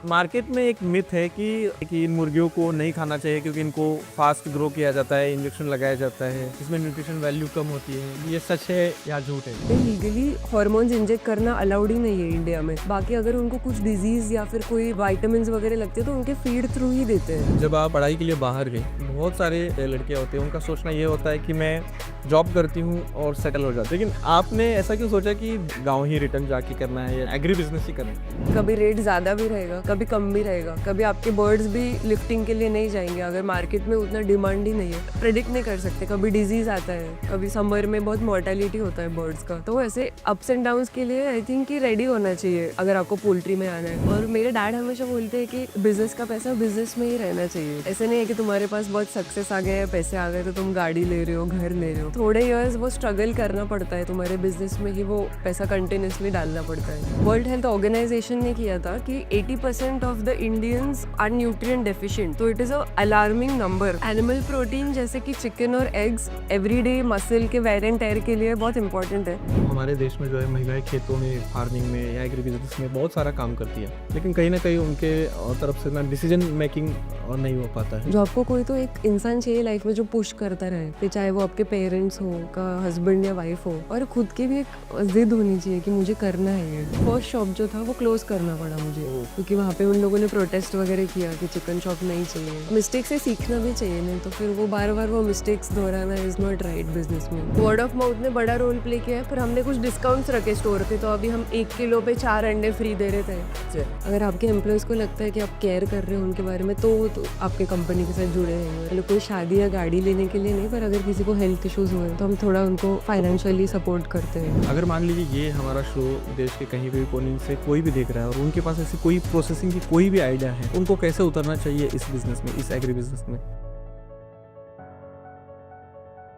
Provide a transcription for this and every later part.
Market में एक myth है कि इन मुर्गियों को नहीं खाना चाहिए क्योंकि इनको फास्ट ग्रो किया जाता है, इंजेक्शन लगाया जाता है, इसमें न्यूट्रिशन वैल्यू कम होती है। ये सच है या झूठ है? लीगली हॉर्मोन्स इंजेक्ट करना अलाउड ही नहीं है इंडिया में। बाकी अगर उनको कुछ डिजीज या फिर कोई विटामिन वगैरह लगते हैं तो उनके फीड थ्रू ही देते हैं। जब आप पढ़ाई के लिए बाहर गए, बहुत सारे लड़के होते हैं, उनका सोचना ये होता है कि मैं जॉब करती हूँ और सेटल हो जाती हूँ। लेकिन आपने ऐसा क्यों सोचा कि गाँव ही रिटर्न जाके करना है या एग्री बिजनेस ही करना है? कभी रेट ज़्यादा भी रहेगा, कभी कम भी रहेगा, कभी आपके बर्ड्स भी लिफ्टिंग के लिए नहीं जाएंगे अगर मार्केट में उतना डिमांड ही नहीं है। प्रेडिक्ट नहीं कर सकते, कभी डिजीज आता है, कभी समर में बहुत मोर्टेलिटी होता है बर्ड्स का। तो ऐसे अप्स एंड डाउन्स के लिए आई थिंक कि रेडी होना चाहिए अगर आपको पोल्ट्री में आना है। और मेरे डैड हमेशा बोलते हैं कि बिजनेस का पैसा बिजनेस में ही रहना चाहिए। ऐसे नहीं है कि तुम्हारे पास बहुत सक्सेस आ गया है, पैसे आ गए तो तुम गाड़ी ले रहे हो, घर ले रहे हो। थोड़े इयर्स वो स्ट्रगल करना पड़ता है, तुम्हारे बिजनेस में ही वो पैसा कंटिन्यूसली डालना पड़ता है। वर्ल्ड हेल्थ ऑर्गेनाइजेशन ने किया था कि 80% of the Indians are nutrient deficient. तो it is a alarming number. Animal protein जैसे कि चिकन और एग्स एवरीडे मसल के वेयर एंड टेयर के लिए बहुत इंपॉर्टेंट है। हमारे देश में जो है महिलाएं खेतों में, फार्मिंग में या एग्री बिजनेस में बहुत सारा काम करती है, लेकिन कहीं ना कहीं उनके तरफ से ना डिसीजन मेकिंग नहीं हो पाता है। जो आपको कोई तो एक इंसान चाहिए लाइफ में जो पुश करता रहे, फिर चाहे वो आपके पेरेंट्स हो, का हस्बैंड या वाइफ हो, और खुद की भी एक जिद होनी चाहिए कि मुझे करना है ये। फर्स्ट शॉप जो था वो क्लोज करना पड़ा मुझे, क्योंकि वहाँ पे उन लोगों ने प्रोटेस्ट वगैरह किया कि चिकन शॉप नहीं चाहिए। मिस्टेक से सीखना भी चाहिए, नहीं तो फिर वो बार बार वो मिस्टेक्स दोहराना इज नॉट राइट बिजनेस में। वर्ड ऑफ माउथ ने बड़ा रोल प्ले किया है, पर हमने कुछ डिस्काउंट्स रखे स्टोर पे, तो अभी हम 1 किलो पे 4 अंडे फ्री दे रहे थे। अगर आपके एम्प्लॉयज को लगता है कि आप केयर कर रहे हो उनके बारे में, तो आपके कंपनी के साथ जुड़े रहेंगे। मतलब कोई शादी या गाड़ी लेने के लिए नहीं, पर अगर किसी को हेल्थ इश्यूज हुए तो हम थोड़ा उनको फाइनेंशियली सपोर्ट करते हैं। अगर मान लीजिए ये हमारा शो देश के कहीं भी कोने से कोई भी देख रहा है और उनके पास ऐसी कोई प्रोसेसिंग की कोई भी आइडिया है, उनको कैसे उतरना चाहिए इस बिजनेस में, इस एग्री बिजनेस में?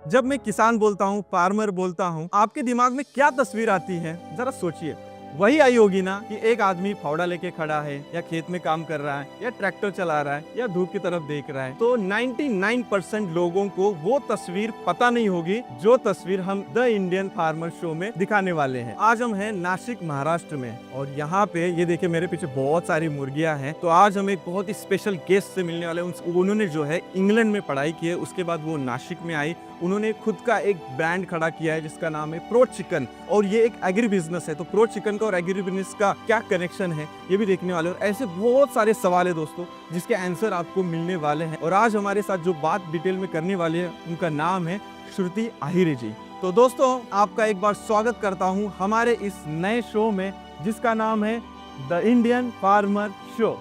जब मैं किसान बोलता हूँ, फार्मर बोलता हूँ, आपके दिमाग में क्या तस्वीर आती है? जरा सोचिए। वही आई होगी ना कि एक आदमी फावड़ा लेके खड़ा है, या खेत में काम कर रहा है, या ट्रैक्टर चला रहा है, या धूप की तरफ देख रहा है। तो 99% लोगों को वो तस्वीर पता नहीं होगी जो तस्वीर हम द इंडियन फार्मर शो में दिखाने वाले हैं। आज हम हैं नासिक, महाराष्ट्र में, और यहाँ पे ये देखिए मेरे पीछे बहुत सारी मुर्गियां हैं। तो आज हम एक बहुत ही स्पेशल गेस्ट से मिलने वाले हैं। उन्होंने जो है इंग्लैंड में पढ़ाई की है, उसके बाद वो नासिक में आई। उन्होंने खुद का एक ब्रांड खड़ा किया है जिसका नाम है प्रो चिकन, और ये एक एग्री बिजनेस है। तो प्रो चिकन का और एग्री बिजनेस का क्या कनेक्शन है ये भी देखने वाले हैं। और ऐसे बहुत सारे सवाल है दोस्तों जिसके आंसर आपको मिलने वाले हैं। और आज हमारे साथ जो बात डिटेल में करने वाले हैं उनका नाम है श्रुति आहिरे जी। तो दोस्तों आपका एक बार स्वागत करता हूँ हमारे इस नए शो में जिसका नाम है the Indian farmer show.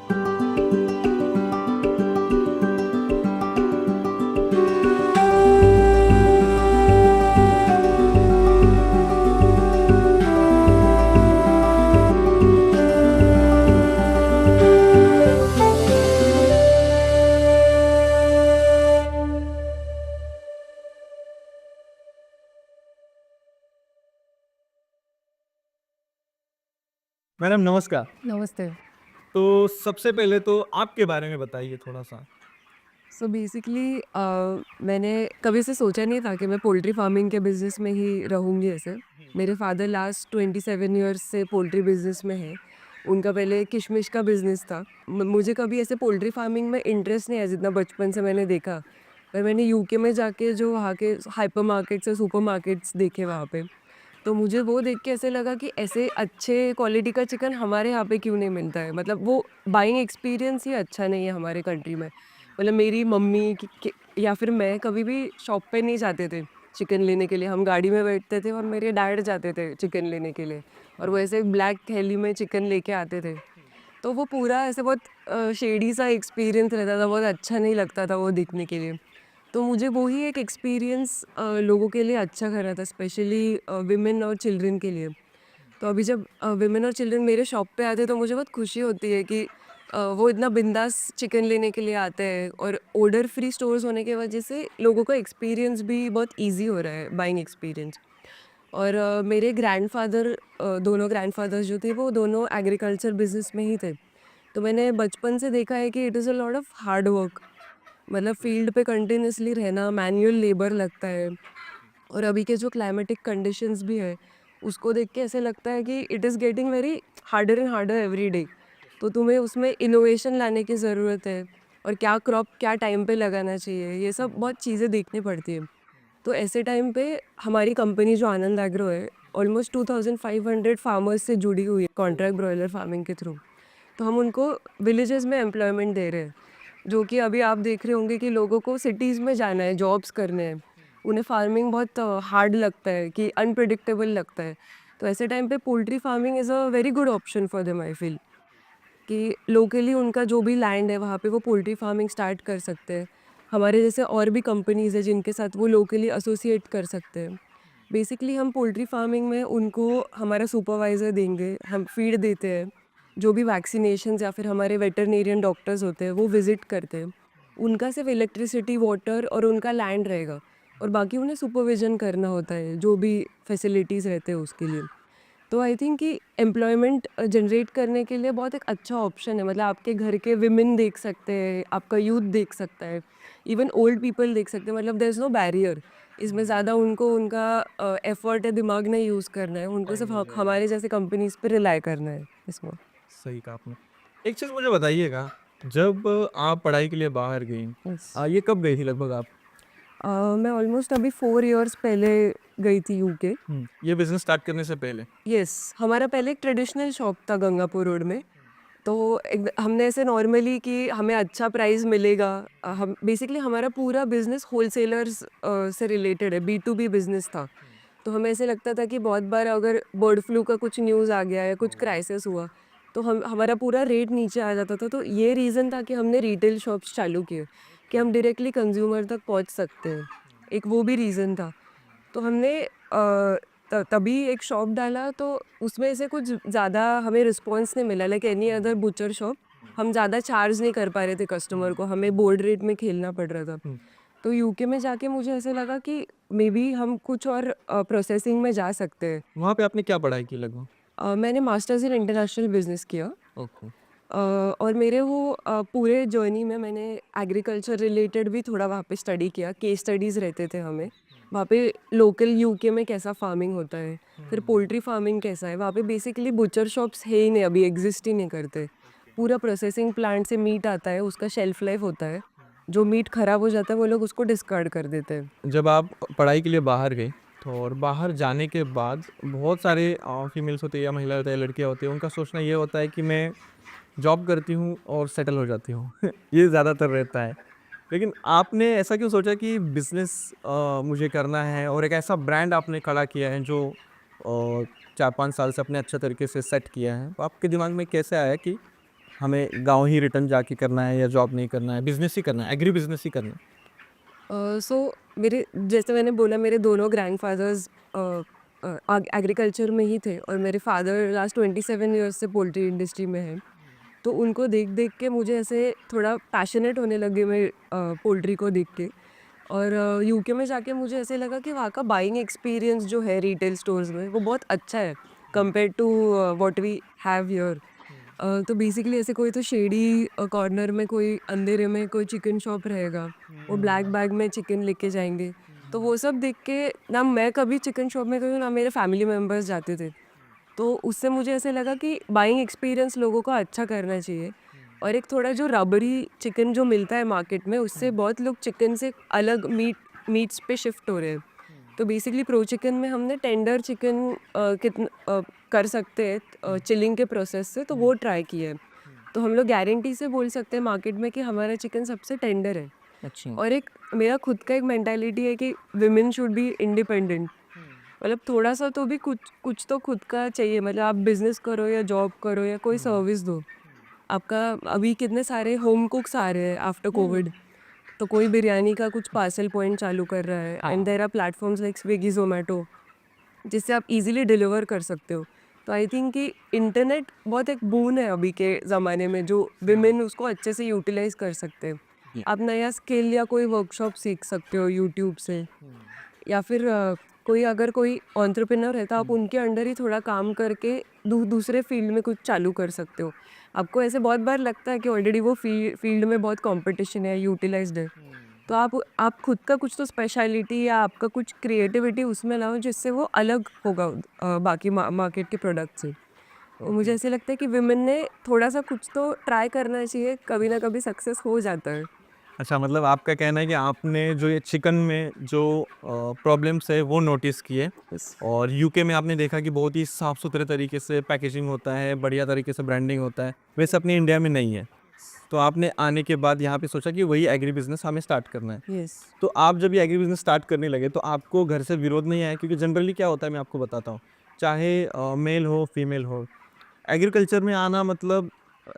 Madam नमस्कार। नमस्ते। तो सबसे पहले तो आपके बारे में बताइए थोड़ा सा। सो बेसिकली मैंने कभी से सोचा नहीं था कि मैं पोल्ट्री फार्मिंग के बिजनेस में ही रहूँगी ऐसे। मेरे फादर लास्ट 27 ईयर्स से पोल्ट्री बिजनेस में है। उनका पहले किशमिश का बिजनेस था। मुझे कभी ऐसे पोल्ट्री फार्मिंग में इंटरेस्ट नहीं है जितना बचपन से मैंने देखा। पर मैंने यूके में जाके जो वहाँ के हाइपर मार्केट्स और सुपर मार्केट्स देखे वहाँ पे, तो मुझे वो देख के ऐसे लगा कि ऐसे अच्छे क्वालिटी का चिकन हमारे यहाँ पे क्यों नहीं मिलता है। मतलब वो बाइंग एक्सपीरियंस ही अच्छा नहीं है हमारे कंट्री में। मतलब मेरी मम्मी या फिर मैं कभी भी शॉप पे नहीं जाते थे चिकन लेने के लिए। हम गाड़ी में बैठते थे और मेरे डैड जाते थे चिकन लेने के लिए, और वो ऐसे ब्लैक थैली में चिकन लेके आते थे। तो वो पूरा ऐसे बहुत शेडी सा एक्सपीरियंस रहता था, बहुत अच्छा नहीं लगता था वो दिखने के लिए। तो मुझे वो ही एक एक्सपीरियंस लोगों के लिए अच्छा कर रहा था, स्पेशली विमेन और चिल्ड्रन के लिए। तो अभी जब विमेन और चिल्ड्रन मेरे शॉप पे आते हैं तो मुझे बहुत खुशी होती है कि वो इतना बिंदास चिकन लेने के लिए आते हैं, और ऑर्डर फ्री स्टोर्स होने की वजह से लोगों का एक्सपीरियंस भी बहुत इजी हो रहा है, बाइंग एक्सपीरियंस। और मेरे ग्रैंडफादर, दोनों ग्रैंडफादर्स जो थे वो दोनों एग्रीकल्चर बिजनेस में ही थे। तो मैंने बचपन से देखा है कि it is a lot of hard work. मतलब फील्ड पे कंटिन्यूसली रहना, मैनुअल लेबर लगता है। और अभी के जो क्लाइमेटिक कंडीशंस भी है उसको देख के ऐसे लगता है कि it is getting very harder and harder every day. तो तुम्हें उसमें इनोवेशन लाने की ज़रूरत है, और क्या क्रॉप क्या टाइम पे लगाना चाहिए, ये सब बहुत चीज़ें देखनी पड़ती है। तो ऐसे टाइम पे हमारी कंपनी जो आनंद एग्रो है, ऑलमोस्ट 2500 फार्मर्स से जुड़ी हुई है कॉन्ट्रैक्ट ब्रॉयलर फार्मिंग के थ्रू। तो हम उनको विलेजेस में एम्प्लॉयमेंट दे रहे हैं, जो कि अभी आप देख रहे होंगे कि लोगों को सिटीज़ में जाना है, जॉब्स करने हैं, उन्हें फार्मिंग बहुत हार्ड लगता है, कि अनप्रिडिक्टेबल लगता है। तो ऐसे टाइम पे poultry farming is a very good option for them, I feel कि लोकली उनका जो भी लैंड है वहाँ पे वो पोल्ट्री फार्मिंग स्टार्ट कर सकते हैं। हमारे जैसे और भी कंपनीज़ है जिनके साथ वो लोकली एसोसिएट कर सकते हैं। बेसिकली हम पोल्ट्री फार्मिंग में उनको हमारा सुपरवाइज़र देंगे, हम फीड देते हैं, जो भी वैक्सीनेशंस या फिर हमारे वेटरनेरियन डॉक्टर्स होते हैं वो विज़िट करते हैं। उनका सिर्फ इलेक्ट्रिसिटी, वाटर और उनका लैंड रहेगा, और बाकी उन्हें सुपरविज़न करना होता है, जो भी फैसिलिटीज़ रहते हैं उसके लिए। तो आई थिंक कि एम्प्लॉयमेंट जनरेट करने के लिए बहुत एक अच्छा ऑप्शन है। मतलब आपके घर के विमेन देख सकते हैं, आपका यूथ देख सकता है, इवन ओल्ड पीपल देख सकते हैं। मतलब देयर इज़ नो बैरियर इसमें, ज़्यादा उनको उनका एफर्ट है, दिमाग नहीं यूज़ करना है, उनको सिर्फ हमारे जैसे कंपनीज पे रिलाई करना है इसमें। सही कहा आपने। एक चीज़ मुझे बताइएगा, जब आप पढ़ाई के लिए बाहर गईं, यस। ये कब गई थी लगभग आप? मैं ऑलमोस्ट अभी 4 इयर्स पहले गई थी यूके। ये बिज़नेस स्टार्ट करने से पहले? यस, हमारा पहले एक ट्रेडिशनल शॉप था गंगापुर रोड में। तो एक हमने ऐसे नॉर्मली कि हमें अच्छा प्राइस मिलेगा, हम बेसिकली हमारा पूरा बिजनेस होलसेलर्स से रिलेटेड है, बी टू बी बिजनेस था। तो हमें ऐसे लगता था कि बहुत बार अगर बर्ड फ्लू का कुछ न्यूज़ आ गया या कुछ क्राइसिस हुआ, तो हम हमारा पूरा रेट नीचे आ जाता था। तो ये रीज़न था कि हमने रिटेल शॉप्स चालू किए, कि हम डायरेक्टली कंज्यूमर तक पहुंच सकते हैं। एक वो भी रीज़न था। तो हमने तभी एक शॉप डाला, तो उसमें से कुछ ज़्यादा हमें रिस्पॉन्स नहीं मिला, like any other butcher shop. हम ज़्यादा चार्ज नहीं कर पा रहे थे कस्टमर को, हमें बोर्ड रेट में खेलना पड़ रहा था। तो यूके में जाके मुझे ऐसे लगा कि मे बी हम कुछ और प्रोसेसिंग में जा सकते हैं। वहाँ पे आपने क्या पढ़ाई की लगभग? मैंने मास्टर्स इन इंटरनेशनल बिजनेस किया। ओके। और मेरे वो पूरे जर्नी में मैंने एग्रीकल्चर रिलेटेड भी थोड़ा वहाँ पे स्टडी किया, केस स्टडीज़ रहते थे हमें। वहाँ पे लोकल यूके में कैसा फार्मिंग होता है, फिर पोल्ट्री फार्मिंग कैसा है। वहाँ पे बेसिकली बुचर शॉप्स है ही नहीं, अभी एग्जिस्ट ही नहीं करते। पूरा प्रोसेसिंग प्लांट से मीट आता है, उसका शेल्फ लाइफ होता है। जो मीट खराब हो जाता है वो लोग उसको डिस्कार्ड कर देते हैं। जब आप पढ़ाई के लिए बाहर गए, तो और बाहर जाने के बाद बहुत सारे फीमेल्स होते हैं या महिला होते हैं, लड़कियाँ होती हैं, उनका सोचना ये होता है कि मैं जॉब करती हूँ और सेटल हो जाती हूँ। ये ज़्यादातर रहता है। लेकिन आपने ऐसा क्यों सोचा कि बिज़नेस मुझे करना है, और एक ऐसा ब्रांड आपने खड़ा किया है जो 4-5 साल से अपने अच्छे तरीके से सेट किया है। तो आपके दिमाग में कैसे आया कि हमें गाँव ही रिटर्न जाके करना है, या जॉब नहीं करना है, बिज़नेस ही करना है, एग्री बिज़नेस ही करना है? सो मेरे जैसे मैंने बोला, मेरे दोनों ग्रैंडफादर्स एग्रीकल्चर में ही थे, और मेरे फादर लास्ट 27 ईयर्स से पोल्ट्री इंडस्ट्री में हैं। तो उनको देख देख के मुझे ऐसे थोड़ा पैशनेट होने लगे मैं पोल्ट्री को देख के। और यूके में जाके मुझे ऐसे लगा कि वहाँ का बाइंग एक्सपीरियंस जो है रिटेल स्टोर्स में, वो बहुत अच्छा है compare to what we have here. तो बेसिकली ऐसे कोई तो शेडी कॉर्नर में, कोई अंधेरे में कोई चिकन शॉप रहेगा, वो ब्लैक बैग में चिकन लेके जाएंगे। तो वो सब देख के ना मैं कभी चिकन शॉप में गई हूँ, ना मेरे फैमिली मेम्बर्स जाते थे। तो उससे मुझे ऐसे लगा कि बाइंग एक्सपीरियंस लोगों का अच्छा करना चाहिए। और एक थोड़ा जो रबरी चिकन जो मिलता है मार्केट में, उससे बहुत लोग चिकन से अलग मीट्स पे शिफ्ट हो रहे हैं। तो बेसिकली प्रो चिकन में हमने टेंडर चिकन कर सकते हैं चिलिंग के प्रोसेस से, तो वो ट्राई किया है। तो हम लोग गारंटी से बोल सकते हैं मार्केट में कि हमारा चिकन सबसे टेंडर है। अच्छा। और एक मेरा खुद का एक मेंटालिटी है कि विमेन शुड बी इंडिपेंडेंट। मतलब थोड़ा-सा तो भी कुछ कुछ तो खुद का चाहिए। मतलब आप बिज़नेस करो या जॉब करो या कोई सर्विस दो। आपका अभी कितने सारे होम कुक्स आ रहे हैं आफ्टर कोविड। तो कोई बिरयानी का कुछ पार्सल पॉइंट चालू कर रहा है, and there are platforms like Swiggy, Zomato, जिससे आप इज़िली डिलीवर कर सकते हो। तो आई थिंक कि इंटरनेट बहुत एक बून है अभी के ज़माने में, जो विमेन उसको अच्छे से यूटिलाइज़ कर सकते हैं। आप नया स्किल या कोई वर्कशॉप सीख सकते हो यूट्यूब से, या फिर कोई अगर कोई एंटरप्रेन्योर है तो आप उनके अंडर ही थोड़ा काम करके दूसरे फील्ड में कुछ चालू कर सकते हो। आपको ऐसे बहुत बार लगता है कि ऑलरेडी वो फील्ड में बहुत कंपटीशन है, यूटिलाइज्ड है। तो आप खुद का कुछ तो स्पेशलिटी या आपका कुछ क्रिएटिविटी उसमें लाओ, जिससे वो अलग होगा बाकी मार्केट के प्रोडक्ट से। मुझे ऐसे लगता है कि विमेन ने थोड़ा सा कुछ तो ट्राई करना चाहिए, कभी ना कभी सक्सेस हो जाता है। अच्छा, मतलब आपका कहना है कि आपने जो ये चिकन में जो प्रॉब्लम्स है वो नोटिस किए, बस। और यूके में आपने देखा कि बहुत ही साफ सुथरे तरीके से पैकेजिंग होता है, बढ़िया तरीके से ब्रांडिंग होता है, वैसे अपने इंडिया में नहीं है। तो आपने आने के बाद यहाँ पे सोचा कि वही एग्री बिजनेस हमें स्टार्ट करना है। यस। तो आप जब ये एग्री बिजनेस स्टार्ट करने लगे तो आपको घर से विरोध नहीं आया? क्योंकि जनरली क्या होता है, मैं आपको बताता हूँ, चाहे मेल हो फीमेल हो, एग्रीकल्चर में आना मतलब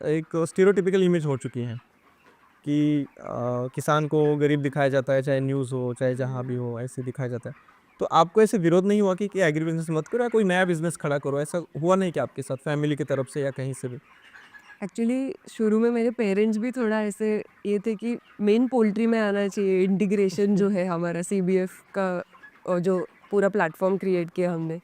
एक स्टीरियोटिपिकल इमेज हो चुकी है कि किसान को गरीब दिखाया जाता है, चाहे न्यूज़ हो चाहे जहाँ भी हो ऐसे दिखाया जाता है। तो आपको ऐसे विरोध नहीं हुआ कि एग्री बिजनेस मत करो या कोई नया बिजनेस खड़ा करो? ऐसा हुआ नहीं क्या आपके साथ फैमिली की तरफ से या कहीं से भी? एक्चुअली शुरू में मेरे पेरेंट्स भी थोड़ा ऐसे ये थे कि मेन पोल्ट्री में आना चाहिए, इंटीग्रेशन जो है हमारा सीबीएफ का, जो पूरा प्लेटफॉर्म क्रिएट किया हमने।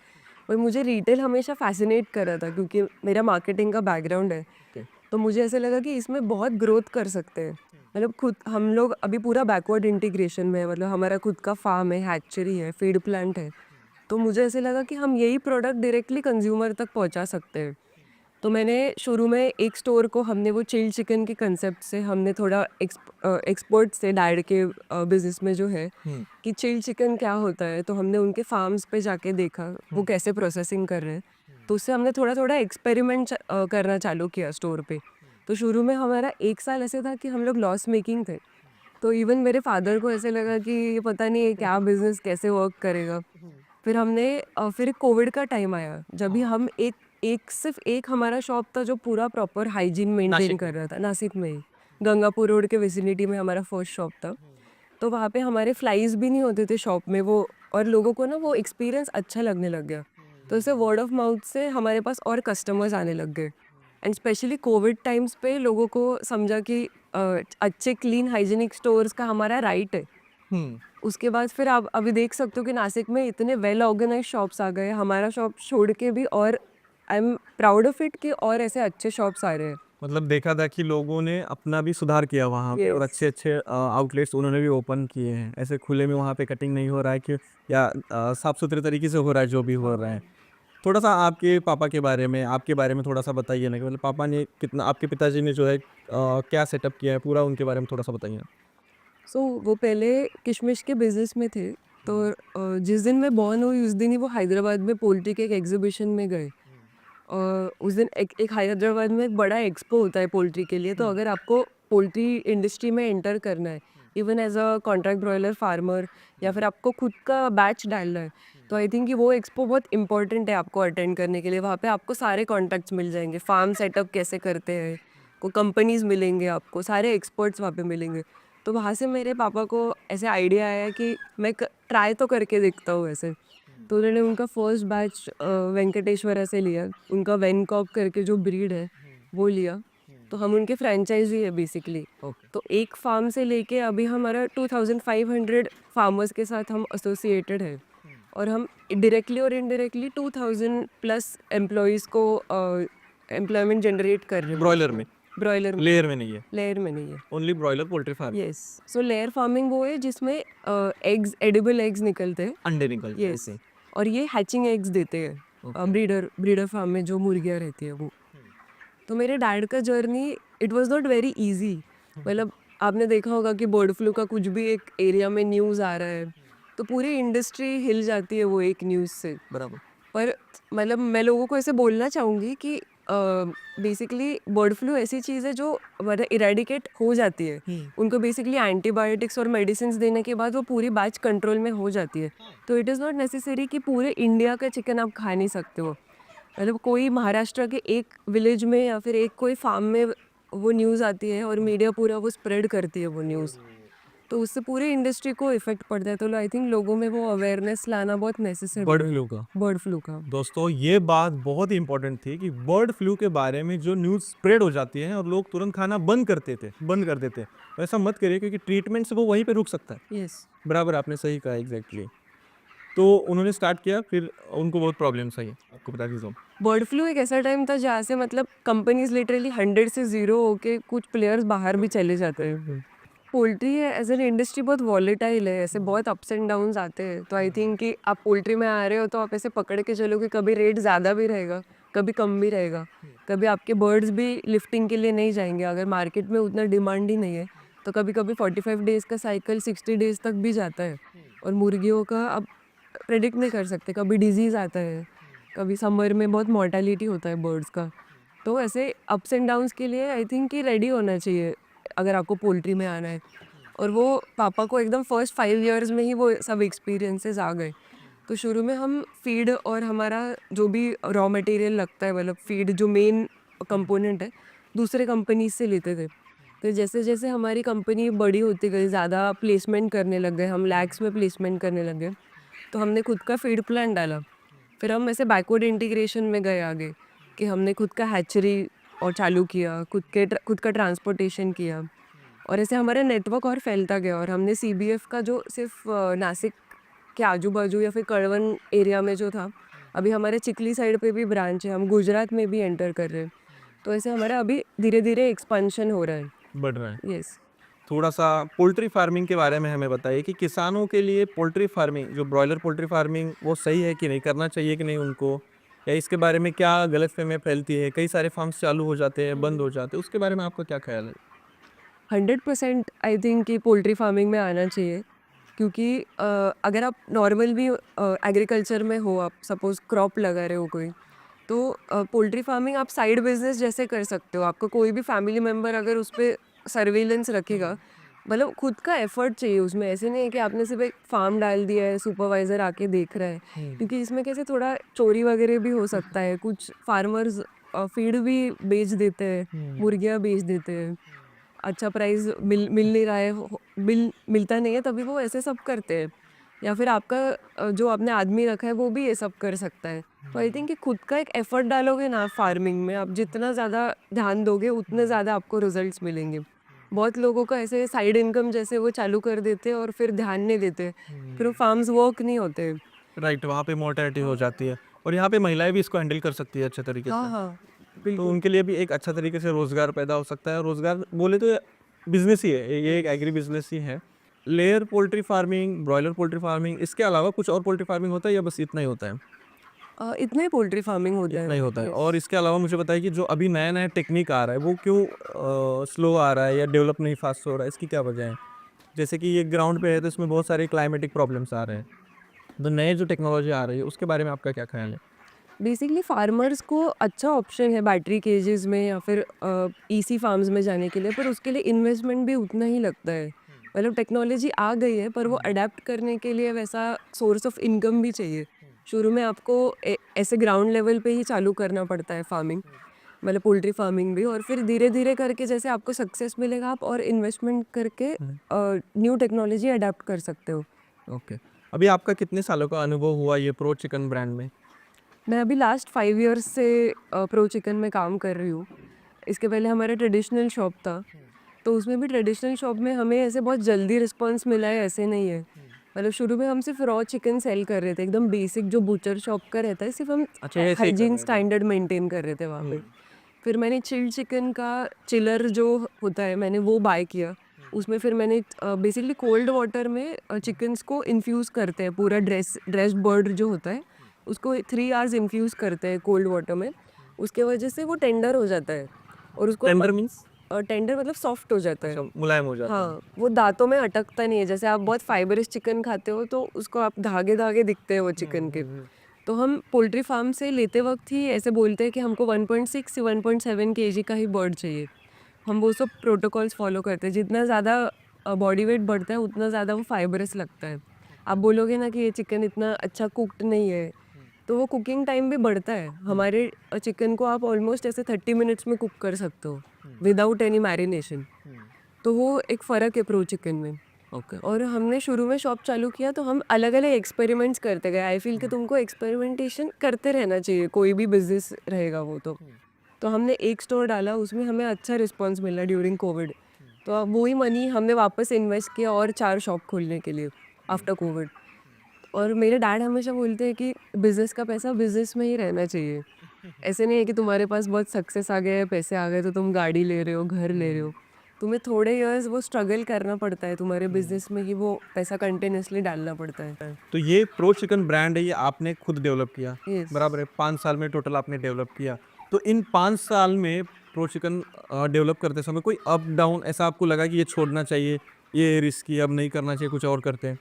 और मुझे रिटेल हमेशा फैसिनेट करा था क्योंकि मेरा मार्केटिंग का बैकग्राउंड है। Okay. तो मुझे ऐसा लगा कि इसमें बहुत ग्रोथ कर सकते हैं। मतलब खुद हम लोग अभी पूरा बैकवर्ड इंटीग्रेशन में है, मतलब हमारा खुद का फार्म है, हैचरी है, फीड प्लांट है। तो मुझे ऐसे लगा कि हम यही प्रोडक्ट डायरेक्टली कंज्यूमर तक पहुंचा सकते हैं। तो मैंने शुरू में एक स्टोर को हमने वो चिल्ड चिकन के कंसेप्ट से हमने थोड़ा एक्सपर्ट से डैड के बिजनेस में जो है हम्म। कि चिल्ड चिकन क्या होता है, तो हमने उनके फार्म्स पे जाके देखा वो कैसे प्रोसेसिंग कर रहे हैं। तो उससे हमने थोड़ा थोड़ा एक्सपेरिमेंट करना चालू किया स्टोर पे। तो शुरू में हमारा 1 साल ऐसे था कि हम लोग लॉस मेकिंग थे। तो इवन मेरे फादर को ऐसे लगा कि ये पता नहीं है क्या बिजनेस कैसे वर्क करेगा। फिर हमने फिर कोविड का टाइम आया जब भी हम एक एक सिर्फ एक हमारा शॉप था जो पूरा प्रॉपर हाइजीन मेंटेन नासिक कर में? रहा था, नासिक में ही गंगापुर रोड के विसिनिटी में हमारा फर्स्ट शॉप था। तो वहाँ पे हमारे फ्लाइज भी नहीं होते थे शॉप में वो, और लोगों को ना वो एक्सपीरियंस अच्छा लगने लग गया। तो इससे वर्ड ऑफ माउथ से हमारे पास और कस्टमर्स आने लग गए। एंड स्पेशली कोविड टाइम्स पे लोगों को समझा कि अच्छे क्लीन हाइजीनिक स्टोर्स का हमारा राइट है। हम्म। उसके बाद फिर आप अभी देख सकते हो कि नासिक में इतने वेल ऑर्गेनाइज शॉप्स आ गए, हमारा शॉप छोड़ के भी, और I am proud of it कि और ऐसे अच्छे शॉप्स आ रहे हैं। मतलब देखा था कि लोगों ने अपना भी सुधार किया वहाँ पे, और यस। अच्छे अच्छे आउटलेट्स उन्होंने भी ओपन किए हैं। ऐसे खुले में वहाँ पे कटिंग नहीं हो रहा है कि, या साफ सुथरे तरीके से हो रहा है जो भी हो रहा है। थोड़ा सा आपके पापा के बारे में, आपके बारे में थोड़ा सा बताइए ना, कि मतलब पापा ने कितना, आपके पिताजी ने जो है क्या सेटअप किया है पूरा, उनके बारे में थोड़ा सा बताइए। सो वो पहले किशमिश के बिजनेस में थे। तो जिस दिन मैं बॉर्न हुई उस दिन ही वो हैदराबाद में पोल्ट्री के एक एग्जीबिशन में गए। उस दिन एक हैदराबाद में एक बड़ा एक्सपो होता है पोल्ट्री के लिए। तो अगर आपको पोल्ट्री इंडस्ट्री में एंटर करना है, even as a contract broiler farmer, या फिर आपको खुद का बैच डालना है, तो आई थिंक कि वो एक्सपो बहुत इंपॉर्टेंट है आपको अटेंड करने के लिए। वहाँ पे आपको सारे कॉन्टैक्ट्स मिल जाएंगे, फार्म सेटअप कैसे करते हैं, को कंपनीज मिलेंगे, आपको सारे एक्सपर्ट्स वहाँ पे मिलेंगे। तो वहाँ से मेरे पापा को ऐसे आइडिया आया कि मैं ट्राई तो करके देखता हूँ ऐसे। तो उन्होंने उनका फर्स्ट बैच वेंकटेश्वरा से लिया, उनका वेनकॉप करके जो ब्रीड है वो लिया। तो हम उनके फ्रेंचाइजी है बेसिकली। ओके। तो एक फार्म से लेके अभी हमारा 2500 फार्मर्स के साथ हम एसोसिएटेड है, और हम डायरेक्टली और इनडायरेक्टली 2000 प्लस एम्प्लॉयज़ को एम्प्लॉयमेंट जनरेट कर रहे हैं। ब्रॉयलर में? ब्रॉयलर में, लेयर में नहीं है? लेयर में नहीं है। Only broiler poultry farm? Yes. So layer farming वो है जिसमें एग्स, एडिबल एग्स निकलते हैं। अंडे निकलते हैं? यस। ओके। और ये हैचिंग एग्स देते हैं Okay. ब्रीडर फार्म में जो मुर्गियाँ रहती है वो। तो मेरे डैड का journey, it was not very easy. मतलब आपने देखा होगा कि बर्ड फ्लू का कुछ भी एक एरिया में न्यूज़ आ रहा है तो पूरी इंडस्ट्री हिल जाती है वो एक न्यूज़ से। बराबर। पर मतलब मैं लोगों को ऐसे बोलना चाहूँगी कि बेसिकली बर्ड फ्लू ऐसी चीज़ है जो मतलब इरेडिकेट हो जाती है। उनको बेसिकली एंटीबायोटिक्स और मेडिसिन देने के बाद वो पूरी बैच कंट्रोल में हो जाती है। तो इट इज़ नॉट नेसेसरी कि पूरे इंडिया का चिकन आप खा नहीं सकते हो। मतलब कोई महाराष्ट्र के एक विलेज में या फिर एक कोई फार्म में वो न्यूज़ आती है और मीडिया पूरा वो स्प्रेड करती है वो न्यूज़, तो उससे पूरी इंडस्ट्री को इफेक्ट पड़ता है। तो आई थिंक लोगों में वो अवेयरनेस लाना बहुत नेसेसरी बर्ड है फ्लू का? बर्ड फ्लू का। दोस्तों, ये बात बहुत ही इंपॉर्टेंट थी कि बर्ड फ्लू के बारे में जो न्यूज़ स्प्रेड हो जाती है और लोग तुरंत खाना बंद कर देते हैं, वैसा मत करिए, क्योंकि ट्रीटमेंट से वो वहीं पे रुक सकता है। यस। बराबर, आपने सही कहा, एग्जैक्टली। तो उन्होंने स्टार्ट किया, फिर उनको बहुत प्रॉब्लम्स आई, आपको बता दीजिए। बर्ड फ्लू एक ऐसा टाइम था जहाँ से मतलब कंपनीज लिटरली 100 से 0 होके कुछ प्लेयर्स बाहर भी चले जाते हैं। पोल्ट्री है एज एन इंडस्ट्री बहुत वॉलेटाइल है, ऐसे बहुत अप्स एंड डाउन्स आते हैं। तो आई थिंक कि आप पोल्ट्री में आ रहे हो तो आप ऐसे पकड़ के चलो कि कभी रेट ज़्यादा भी रहेगा कभी कम भी रहेगा, कभी आपके बर्ड्स भी लिफ्टिंग के लिए नहीं जाएंगे, अगर मार्केट में उतना डिमांड ही नहीं है तो कभी कभी 45 डेज का साइकिल 60 डेज तक भी जाता है। और मुर्गियों का आप प्रेडिक्ट नहीं कर सकते, कभी डिजीज़ आता है, कभी समर में बहुत मॉर्टेलिटी होता है बर्ड्स का। तो ऐसे अप्स एंड डाउन्स के लिए आई थिंक कि रेडी होना चाहिए अगर आपको पोल्ट्री में आना है। और वो पापा को एकदम फर्स्ट 5 इयर्स में ही वो सब एक्सपीरियंसेस आ गए। तो शुरू में हम फीड और हमारा जो भी रॉ मटेरियल लगता है, मतलब फीड जो मेन कंपोनेंट है, दूसरे कंपनी से लेते थे। फिर जैसे जैसे हमारी कंपनी बड़ी होती गई, ज़्यादा प्लेसमेंट करने लग गए, हम लैक्स में प्लेसमेंट करने लग गए, तो हमने खुद का फीड प्लांट डाला। फिर हम ऐसे बैकवर्ड इंटीग्रेशन में गए आगे कि हमने खुद का हैचरी और चालू किया, खुद का ट्रांसपोर्टेशन किया। और ऐसे हमारा नेटवर्क और फैलता गया और हमने सीबीएफ का जो सिर्फ नासिक के आजू बाजू या फिर कड़वन एरिया में जो था, अभी हमारे चिखली साइड पे भी ब्रांच है, हम गुजरात में भी एंटर कर रहे हैं। तो ऐसे हमारा अभी धीरे धीरे एक्सपेंशन हो रहा है। बढ़ रहा है। यस। थोड़ा सा पोल्ट्री फार्मिंग के बारे में हमें बताइए कि किसानों के लिए पोल्ट्री फार्मिंग, जो ब्रॉयलर पोल्ट्री फार्मिंग, वो सही है कि नहीं, करना चाहिए कि नहीं उनको, या इसके बारे में क्या गलतफहमियां फैलती है, कई सारे फार्म्स चालू हो जाते हैं, बंद हो जाते हैं, उसके बारे में आपका क्या ख्याल है? 100% आई थिंक कि पोल्ट्री फार्मिंग में आना चाहिए, क्योंकि अगर आप नॉर्मल भी एग्रीकल्चर में हो, आप सपोज़ क्रॉप लगा रहे हो कोई, तो पोल्ट्री फार्मिंग आप साइड बिजनेस जैसे कर सकते हो। आपका कोई भी फैमिली मेम्बर अगर उस पर सर्विलेंस रखेगा, मतलब खुद का एफर्ट चाहिए उसमें, ऐसे नहीं है कि आपने सिर्फ एक फार्म डाल दिया है, सुपरवाइजर आके देख रहा है। क्योंकि इसमें कैसे थोड़ा चोरी वगैरह भी हो सकता है, कुछ फार्मर्स फीड भी बेच देते हैं, मुर्गियाँ बेच देते हैं, अच्छा प्राइस मिल नहीं रहा है, मिलता नहीं है, तभी वो ऐसे सब करते हैं। या फिर आपका जो आपने आदमी रखा है वो भी ये सब कर सकता है। तो आई थिंक कि खुद का एक एफर्ट डालोगे ना फार्मिंग में, आप जितना ज़्यादा ध्यान दोगे उतने ज़्यादा आपको रिजल्ट्स मिलेंगे। बहुत लोगों का ऐसे साइड इनकम जैसे वो चालू कर देते हैं और फिर ध्यान नहीं देते, फिर वो फार्म्स वर्क नहीं होते। राइट, वहाँ पे मोर्टेलिटी हो जाती है, और यहाँ पे महिलाएं भी इसको हैंडल कर सकती है अच्छे तरीके हाँ से। हाँ, तो बिल्कुल। उनके लिए भी एक अच्छा तरीके से रोजगार पैदा हो सकता है। रोजगार बोले तो बिजनेस ही है, ये एक एग्री बिजनेस ही है। Layer poultry farming, broiler poultry farming, इसके अलावा कुछ और पोल्ट्री फार्मिंग होता है या बस इतना ही होता है? इतना ही पोल्ट्री फार्मिंग होता इतना है। ही होता है। यस। और इसके अलावा मुझे बताइए कि जो अभी नया नया टेक्निक आ रहा है वो क्यों स्लो आ रहा है या डेवलप नहीं फास्ट हो रहा है, इसकी क्या वजह है? जैसे कि ये ग्राउंड पे है तो इसमें बहुत सारे क्लाइमेटिक प्रॉब्लम्स आ रहे हैं, तो नए जो टेक्नोलॉजी आ रही है उसके बारे में आपका क्या ख्याल है? बेसिकली फार्मर्स को अच्छा ऑप्शन है बैटरी केजेस में या फिर ईसी फार्म्स में जाने के लिए, पर उसके लिए इन्वेस्टमेंट भी उतना ही लगता है। मतलब टेक्नोलॉजी आ गई है, पर वो अडेप्ट करने के लिए वैसा सोर्स ऑफ इनकम भी चाहिए। शुरू में आपको ऐसे ग्राउंड लेवल पे ही चालू करना पड़ता है फार्मिंग, मतलब पोल्ट्री फार्मिंग भी, और फिर धीरे धीरे करके जैसे आपको सक्सेस मिलेगा आप और इन्वेस्टमेंट करके न्यू टेक्नोलॉजी अडेप्ट कर सकते हो। ओके। अभी आपका कितने सालों का अनुभव हुआ ये प्रो चिकन ब्रांड में? मैं अभी लास्ट 5 इयर्स से प्रो चिकन में काम कर रही हूँ। इसके पहले हमारा ट्रेडिशनल शॉप था, तो उसमें भी ट्रेडिशनल शॉप में हमें ऐसे बहुत जल्दी रिस्पॉन्स मिला है, ऐसे नहीं है। मतलब शुरू में हम सिर्फ रॉ चिकन सेल कर रहे थे, एकदम बेसिक जो बूचर शॉप का रहता है, सिर्फ हम अच्छा, ऐसे ही कर हाइजीन रहे थे। स्टैंडर्ड मेंटेन कर रहे थे वहाँ पे। फिर मैंने चिल्ड चिकन का चिलर जो होता है, मैंने वो बाय किया। उसमें फिर मैंने बेसिकली कोल्ड वाटर में चिकन्स को इन्फ्यूज़ करते हैं, पूरा ड्रेस्ड बर्ड जो होता है उसको 3 आवर्स इन्फ्यूज़ करते हैं कोल्ड वाटर में। उसके वजह से वो टेंडर हो जाता है और उसको टेंडर मीन्स? टेंडर मतलब सॉफ्ट हो जाता है। अच्छा, मुलायम हो जाता है। हाँ, वो दाँतों में अटकता नहीं है। जैसे आप बहुत फाइबरस चिकन खाते हो तो उसको आप धागे-धागे दिखते हैं वो चिकन के। तो हम पोल्ट्री फार्म से लेते वक़्त ही ऐसे बोलते हैं कि हमको 1.6 से 1.7 केजी का ही बर्ड चाहिए। हम वो सब प्रोटोकॉल्स फ़ॉलो करते हैं। जितना ज़्यादा बॉडी वेट बढ़ता है उतना ज़्यादा वो फाइबरस लगता है। आप बोलोगे ना कि ये चिकन इतना अच्छा कुक्ड नहीं है, तो वो कुकिंग टाइम भी बढ़ता है। हमारे चिकन को आप ऑलमोस्ट ऐसे 30 मिनट्स में कुक कर सकते हो, विदाउट एनी मैरिनेशन। तो वो एक फ़र्क है प्रो चिकन में। ओके। और हमने शुरू में शॉप चालू किया तो हम अलग-अलग एक्सपेरिमेंट्स करते गए। आई फ़ील कि तुमको एक्सपेरिमेंटेशन करते रहना चाहिए, कोई भी बिज़नेस रहेगा वो तो। तो हमने एक स्टोर डाला, उसमें हमें अच्छा रिस्पॉन्स मिला ड्यूरिंग कोविड। तो अब वही मनी हमने वापस इन्वेस्ट किया और 4 शॉप खोलने के लिए आफ्टर कोविड। और मेरे डैड हमेशा बोलते हैं कि बिज़नेस का पैसा बिज़नेस में ही रहना चाहिए। ऐसे नहीं है कि तुम्हारे पास बहुत सक्सेस आ गया है, पैसे आ गए तो तुम गाड़ी ले रहे हो, घर ले रहे हो। तुम्हें थोड़े इयर्स वो स्ट्रगल करना पड़ता है तुम्हारे बिजनेस में कि वो पैसा कंटिन्यूसली डालना पड़ता है। तो ये प्रो चिकन ब्रांड है, ये आपने खुद डेवलप किया, यस। बराबर है? 5 साल में टोटल आपने डेवलप किया। तो इन 5 साल में प्रो चिकन डेवलप करते समय कोई अप डाउन ऐसा आपको लगा कि ये छोड़ना चाहिए, ये रिस्की, अब नहीं करना चाहिए, कुछ और करते हैं?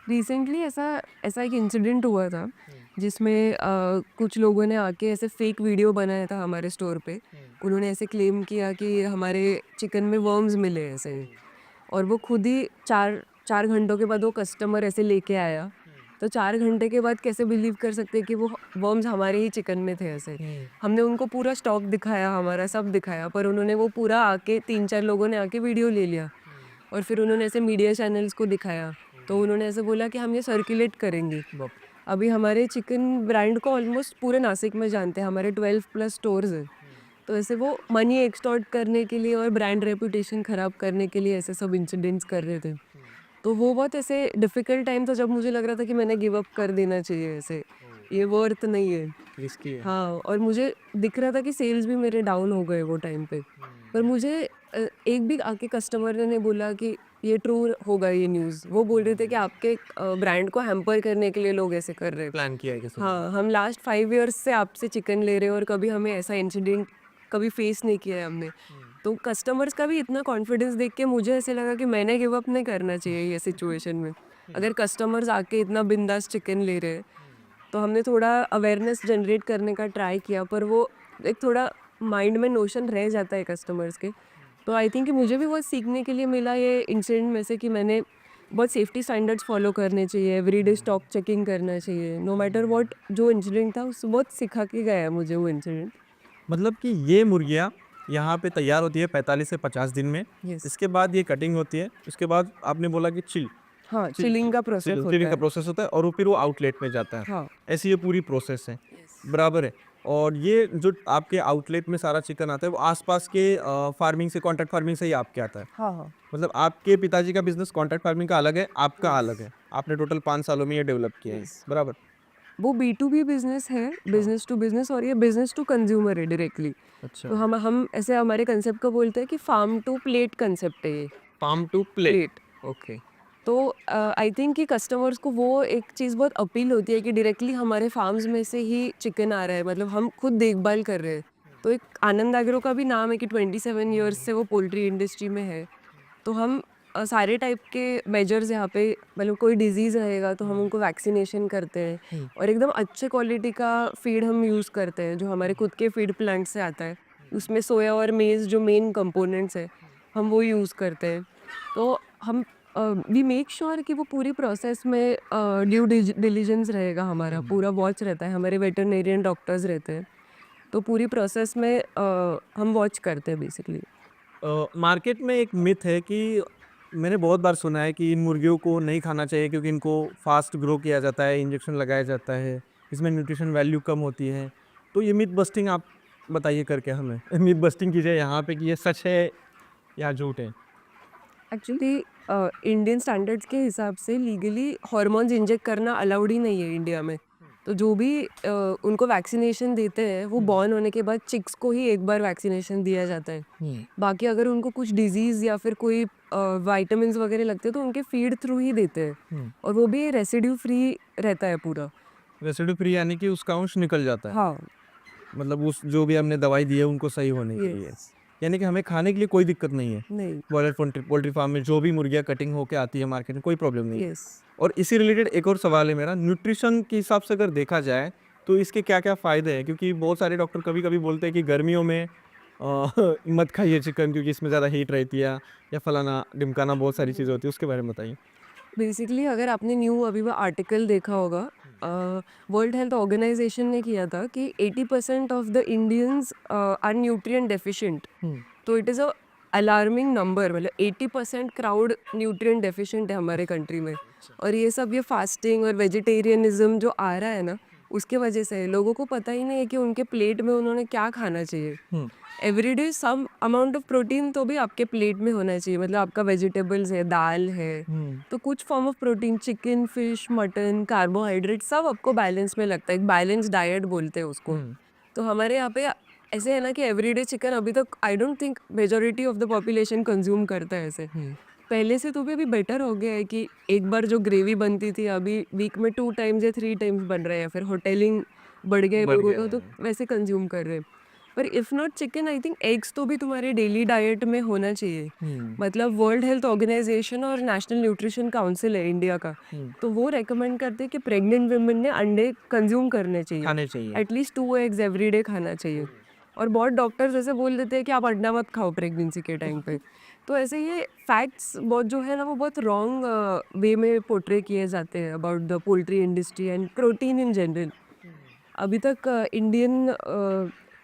रिसेंटली ऐसा ऐसा एक इंसिडेंट हुआ था जिसमें कुछ लोगों ने आके ऐसे फेक वीडियो बनाया था हमारे स्टोर पे। उन्होंने ऐसे क्लेम किया कि हमारे चिकन में वर्म्स मिले ऐसे, और वो खुद ही 4 घंटों के बाद वो कस्टमर ऐसे लेके आया। तो 4 घंटे के बाद कैसे बिलीव कर सकते हैं कि वो वर्म्स हमारे ही चिकन में थे ऐसे। हमने उनको पूरा स्टॉक दिखाया, हमारा सब दिखाया, पर उन्होंने वो पूरा आके 3-4 लोगों ने आके वीडियो ले लिया और फिर उन्होंने ऐसे मीडिया चैनल्स को दिखाया। तो उन्होंने ऐसे बोला कि हम ये सर्कुलेट करेंगे। अभी हमारे चिकन ब्रांड को ऑलमोस्ट पूरे नासिक में जानते हैं, हमारे 12+ स्टोर्स हैं। तो ऐसे वो मनी एक्सटॉर्ट करने के लिए और ब्रांड रेपुटेशन ख़राब करने के लिए ऐसे सब इंसिडेंट्स कर रहे थे। तो वो बहुत ऐसे डिफ़िकल्ट टाइम था जब मुझे लग रहा था कि मैंने गिव अप कर देना चाहिए ऐसे, ये वर्थ नहीं है। रिस्की है। हाँ, और मुझे दिख रहा था कि सेल्स भी मेरे डाउन हो गए वो टाइम पे। पर मुझे एक भी आके कस्टमर ने नहीं बोला कि ये ट्रू होगा ये न्यूज़। वो बोल रहे थे कि आपके ब्रांड को हैम्पर करने के लिए लोग ऐसे कर रहे हैं। प्लान किया है किसी ने? हाँ, हम लास्ट 5 इयर्स से आपसे चिकन ले रहे हैं और कभी हमें ऐसा इंसिडेंट कभी फेस नहीं किया है हमने। तो कस्टमर्स का भी इतना कॉन्फिडेंस देख के मुझे ऐसे लगा कि मैंने गिव अप नहीं करना चाहिए ये सिचुएशन में। अगर कस्टमर्स आके इतना बिंदास चिकन ले रहे हैं, तो हमने थोड़ा अवेयरनेस जनरेट करने का ट्राई किया, पर वो एक थोड़ा माइंड में नोशन रह जाता है कस्टमर्स के। तो आई थिंक कि मुझे भी बहुत सीखने के लिए मिला ये इंसिडेंट में से कि मैंने बहुत सेफ्टी स्टैंडर्ड्स फॉलो करने चाहिए, एवरीडे स्टॉक चेकिंग करना चाहिए, नो मैटर व्हाट। जो इंसिडेंट था उस बहुत सिखा के गया है मुझे वो इंसिडेंट। मतलब कि ये मुर्गियाँ यहाँ पे तैयार होती है 45 से 50 दिन में। यस। इसके बाद ये कटिंग होती है, उसके बाद आपने बोला कि हाँ, चिलिंग का प्रोसेस होता चिलिंग का है। प्रोसेस होता है और वो फिर वो आउटलेट में जाता है। हाँ। ऐसी ये पूरी प्रोसेस है, यस। बराबर है? और ये जो आपके आउटलेट में सारा चिकन आता है, वो आसपास के फार्मिंग से, कॉन्ट्रैक्ट फार्मिंग से ही आपके आता है? हाँ, हाँ। मतलब आपके पिताजी का बिजनेस कॉन्ट्रैक्ट फार्मिंग का अलग है, आपका यस। अलग है। आपने टोटल 5 सालों में ये डेवलप किया है, यस। बराबर? वो B2B बिजनेस है, बिजनेस टू बिजनेस, और ये बिजनेस टू कंज्यूमर है डायरेक्टली। अच्छा। तो हम ऐसे हमारे कंसेप्ट को बोलते हैं कि फार्म टू प्लेट कंसेप्ट है ये। Farm to plate. Plate. Okay. तो आई थिंक कि कस्टमर्स को वो एक चीज़ बहुत अपील होती है कि डायरेक्टली हमारे फार्म्स में से ही चिकन आ रहा है, मतलब हम खुद देखभाल कर रहे हैं। तो एक आनंद एग्रो का भी नाम है कि 27 ईयर्स से वो पोल्ट्री इंडस्ट्री में है। तो हम सारे टाइप के मेजर्स यहाँ पे, मतलब कोई डिजीज़ रहेगा तो हम उनको वैक्सीनेशन करते हैं, और एकदम अच्छे क्वालिटी का फीड हम यूज़ करते हैं जो हमारे खुद के फीड प्लांट से आता है। उसमें सोया और मेज़ जो मेन कंपोनेंट्स है, हम वो यूज़ करते हैं। तो हम वी मेक श्योर कि वो पूरी प्रोसेस में ड्यू डिलिजेंस रहेगा, हमारा पूरा वॉच रहता है, हमारे वेटरनेरियन डॉक्टर्स रहते हैं। तो पूरी प्रोसेस में हम वॉच करते हैं बेसिकली। मार्केट में एक मिथ है कि मैंने बहुत बार सुना है कि इन मुर्गियों को नहीं खाना चाहिए क्योंकि इनको फास्ट ग्रो किया जाता है, इंजेक्शन लगाया जाता है, इसमें न्यूट्रिशन वैल्यू कम होती है। तो ये मिथ बस्टिंग आप बताइए करके हमें। मिथ बस्टिंग कीजिए यहाँ पे कि ये सच है या झूठ है? एक्चुअली इंडियन स्टैंडर्ड्स के हिसाब से लीगली हार्मोन्स इंजेक्ट करना अलाउड ही नहीं है इंडिया में। तो जो भी उनको वैक्सीनेशन देते हैं वो बॉर्न होने के बाद चिक्स को ही एक बार वैक्सीनेशन दिया जाता है। बाकी अगर उनको कुछ डिजीज़ या फिर कोई विटामिन्स वगैरह लगते हैं तो उनके फीड थ्रू ही देते हैं, और वो भी रेसिड्यू फ्री रहता है पूरा। रेसिड्यू फ्री यानी कि उसका अंश निकल जाता है, हाँ। मतलब उस जो भी हमने दवाई दी है उनको सही होने के लिए, यस। यानी कि हमें खाने के लिए कोई दिक्कत नहीं है। नहीं। बॉयलर पोल्ट्री फार्म में जो भी मुर्गियाँ कटिंग होके आती है मार्केट में, कोई प्रॉब्लम नहीं है। यस। और इसी रिलेटेड एक और सवाल है मेरा, न्यूट्रिशन के हिसाब से अगर देखा जाए तो इसके क्या क्या फ़ायदे हैं? क्योंकि बहुत सारे डॉक्टर कभी कभी बोलते हैं कि गर्मियों में मत खाइए चिकन क्योंकि इसमें ज़्यादा हीट रहती है, या फलाना ढिमकाना बहुत सारी चीज़ें होती है, उसके बारे में बताइए। बेसिकली अगर आपने न्यू अभी वो आर्टिकल देखा होगा, वर्ल्ड हेल्थ ऑर्गेनाइजेशन ने किया था कि 80% of the Indians are nutrient deficient. तो it is a alarming number, मतलब 80% क्राउड न्यूट्रिएंट डेफिशिएंट है हमारे कंट्री में। और ये सब ये फास्टिंग और वेजिटेरियनिज्म जो आ रहा है ना, उसके वजह से है। लोगों को पता ही नहीं है कि उनके प्लेट में उन्होंने क्या खाना चाहिए। Everyday some amount of protein तो भी आपके प्लेट में होना चाहिए, मतलब आपका वेजिटेबल्स है, दाल है, तो कुछ form of protein, chicken, fish, mutton, carbohydrate, सब आपको बैलेंस में लगता है। एक बैलेंस डाइट बोलते हैं उसको। तो हमारे यहाँ पे ऐसे है ना कि एवरीडे चिकन अभी तक I don't think majority of the population consume करता है ऐसे। पहले से तो भी अभी बेटर हो गया है कि एक बार जो ग्रेवी बनती थी अभी वीक में 2 टाइम्स या 3 टाइम्स बन रहे हैं, फिर होटलिंग बढ़ गया है बढ़ लोगों गया का, तो है। वैसे कंज्यूम कर रहे हैं। पर if not chicken, I think eggs तो भी तुम्हारे डेली डाइट में होना चाहिए। मतलब वर्ल्ड हेल्थ ऑर्गेनाइजेशन और नेशनल न्यूट्रिशन काउंसिल है इंडिया का, तो वो रेकमेंड करते हैं कि प्रेग्नेंट वुमेन ने अंडे कंज्यूम करने चाहिए, खाने चाहिए। एटलीस्ट 2 एग्स एवरीडे खाना चाहिए। और बहुत डॉक्टर्स ऐसे बोल देते हैं कि आप अंडा मत खाओ प्रेगनेंसी के टाइम पे। तो ऐसे ये फैक्ट्स बहुत जो है ना वो बहुत रॉन्ग वे में पोर्ट्रे किए जाते हैं about the poultry industry and protein in general. अभी तक इंडियन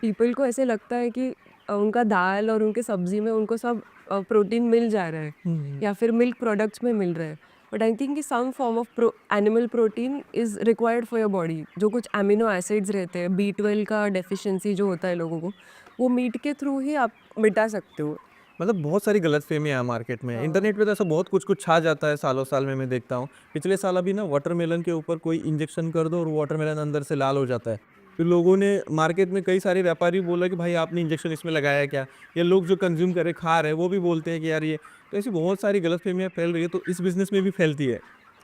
पीपल को ऐसे लगता है कि उनका दाल और उनके सब्जी में उनको सब प्रोटीन मिल जा रहा है या फिर मिल्क प्रोडक्ट्स में मिल रहा है। बट आई थिंक कि some form of animal protein is required for your body. जो कुछ अमीनो एसिड्स रहते हैं, B12 का डेफिशिएंसी जो होता है लोगों को, वो मीट के थ्रू ही आप मिटा सकते हो। मतलब बहुत सारी गलतफ़हमियाँ हैं मार्केट में। इंटरनेट पे तो ऐसा बहुत कुछ-कुछ छा जाता है सालों-साल में, मैं देखता हूँ। पिछले साल अभी ना वाटरमेलन के ऊपर कोई इंजेक्शन कर दो और वाटरमेलन अंदर से लाल हो जाता है। फिर लोगों ने मार्केट में कई सारे व्यापारी बोला कि भाई आपने इंजेक्शन इसमें लगाया है क्या? या लोग जो कंज़्यूम कर रहे खा रहे हैं वो भी बोलते हैं कि यार ये, तो ऐसी बहुत सारी गलतफ़हमियाँ फैल रही है, तो इस बिज़नेस में भी फैलती है।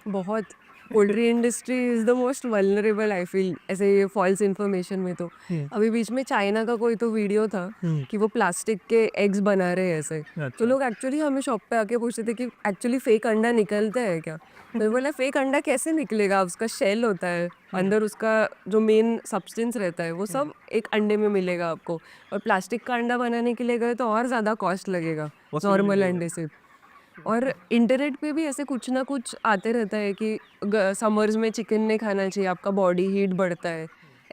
बहुत। Poultry industry is the most vulnerable I feel, ऐसे ये फॉल्स इन्फॉर्मेशन में तो। हुँ, अभी बीच में चाइना का कोई तो वीडियो था हुँ। कि वो प्लास्टिक के एग्स बना रहे हैं ऐसे। तो अच्छा। लोग एक्चुअली हमें शॉप पे आके पूछते थे कि एक्चुअली फेक अंडा निकलता है क्या? मैंने बोला फेक अंडा कैसे निकलेगा? उसका शेल होता है, अंदर उसका जो मेन सब्सटेंस रहता है वो सब एक अंडे में मिलेगा आपको। और प्लास्टिक का अंडा बनाने के लिए गए तो और ज़्यादा कॉस्ट लगेगा पॉसिबल ही नॉर्मल नहीं है। अंडे से। और इंटरनेट पे भी ऐसे कुछ ना कुछ आते रहता है कि समर्स में चिकन नहीं खाना चाहिए, आपका बॉडी हीट बढ़ता है।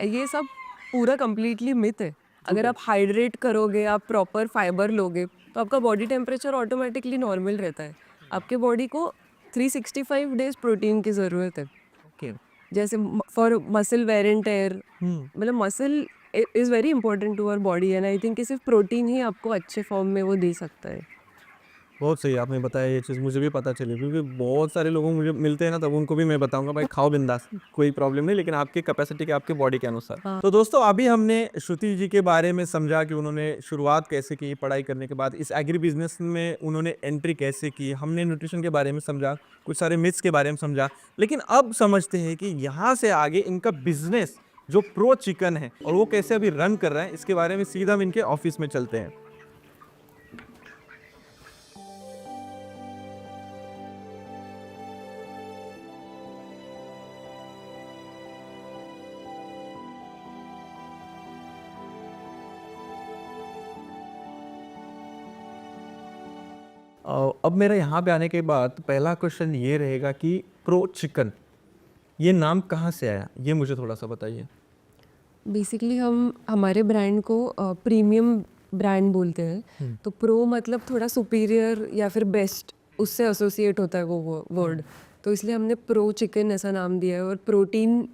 ये सब पूरा कंप्लीटली मिथ है। झूठ अगर है। आप हाइड्रेट करोगे, आप प्रॉपर फाइबर लोगे, तो आपका बॉडी टेम्परेचर ऑटोमेटिकली नॉर्मल रहता है। आपके बॉडी को 365 डेज प्रोटीन की ज़रूरत है। ओके। जैसे for muscle wear and tear, hmm. मतलब muscle is very important to our body and I think कि सिर्फ प्रोटीन ही आपको अच्छे फॉर्म में वो दे सकता है। बहुत सही आपने बताया, ये चीज़ मुझे भी पता चली, क्योंकि बहुत सारे लोग मुझे मिलते हैं ना, तब उनको भी मैं बताऊँगा भाई खाओ बिंदास, कोई प्रॉब्लम नहीं, लेकिन आपकी कैपेसिटी के, आपके बॉडी के अनुसार। हाँ। तो दोस्तों अभी हमने श्रुति जी के बारे में समझा कि उन्होंने शुरुआत कैसे की, पढ़ाई करने के बाद इस एग्री बिज़नेस में उन्होंने एंट्री कैसे की, हमने न्यूट्रिशन के बारे में समझा, कुछ सारे मिथ्स के बारे में समझा। लेकिन अब समझते हैं कि यहाँ से आगे इनका बिज़नेस जो प्रो चिकन है और वो कैसे अभी रन कर रहा है, इसके बारे में सीधा हम इनके ऑफ़िस में चलते हैं। अब मेरा यहाँ पे आने के बाद पहला क्वेश्चन ये रहेगा कि प्रो चिकन, ये नाम कहाँ से आया? ये मुझे थोड़ा-सा बताइए। बेसिकली हम हमारे ब्रांड को प्रीमियम ब्रांड बोलते हैं। तो प्रो मतलब थोड़ा सुपीरियर या फिर बेस्ट, उससे एसोसिएट होता है वो वर्ड। तो इसलिए हमने प्रो चिकन ऐसा नाम दिया है। और protein,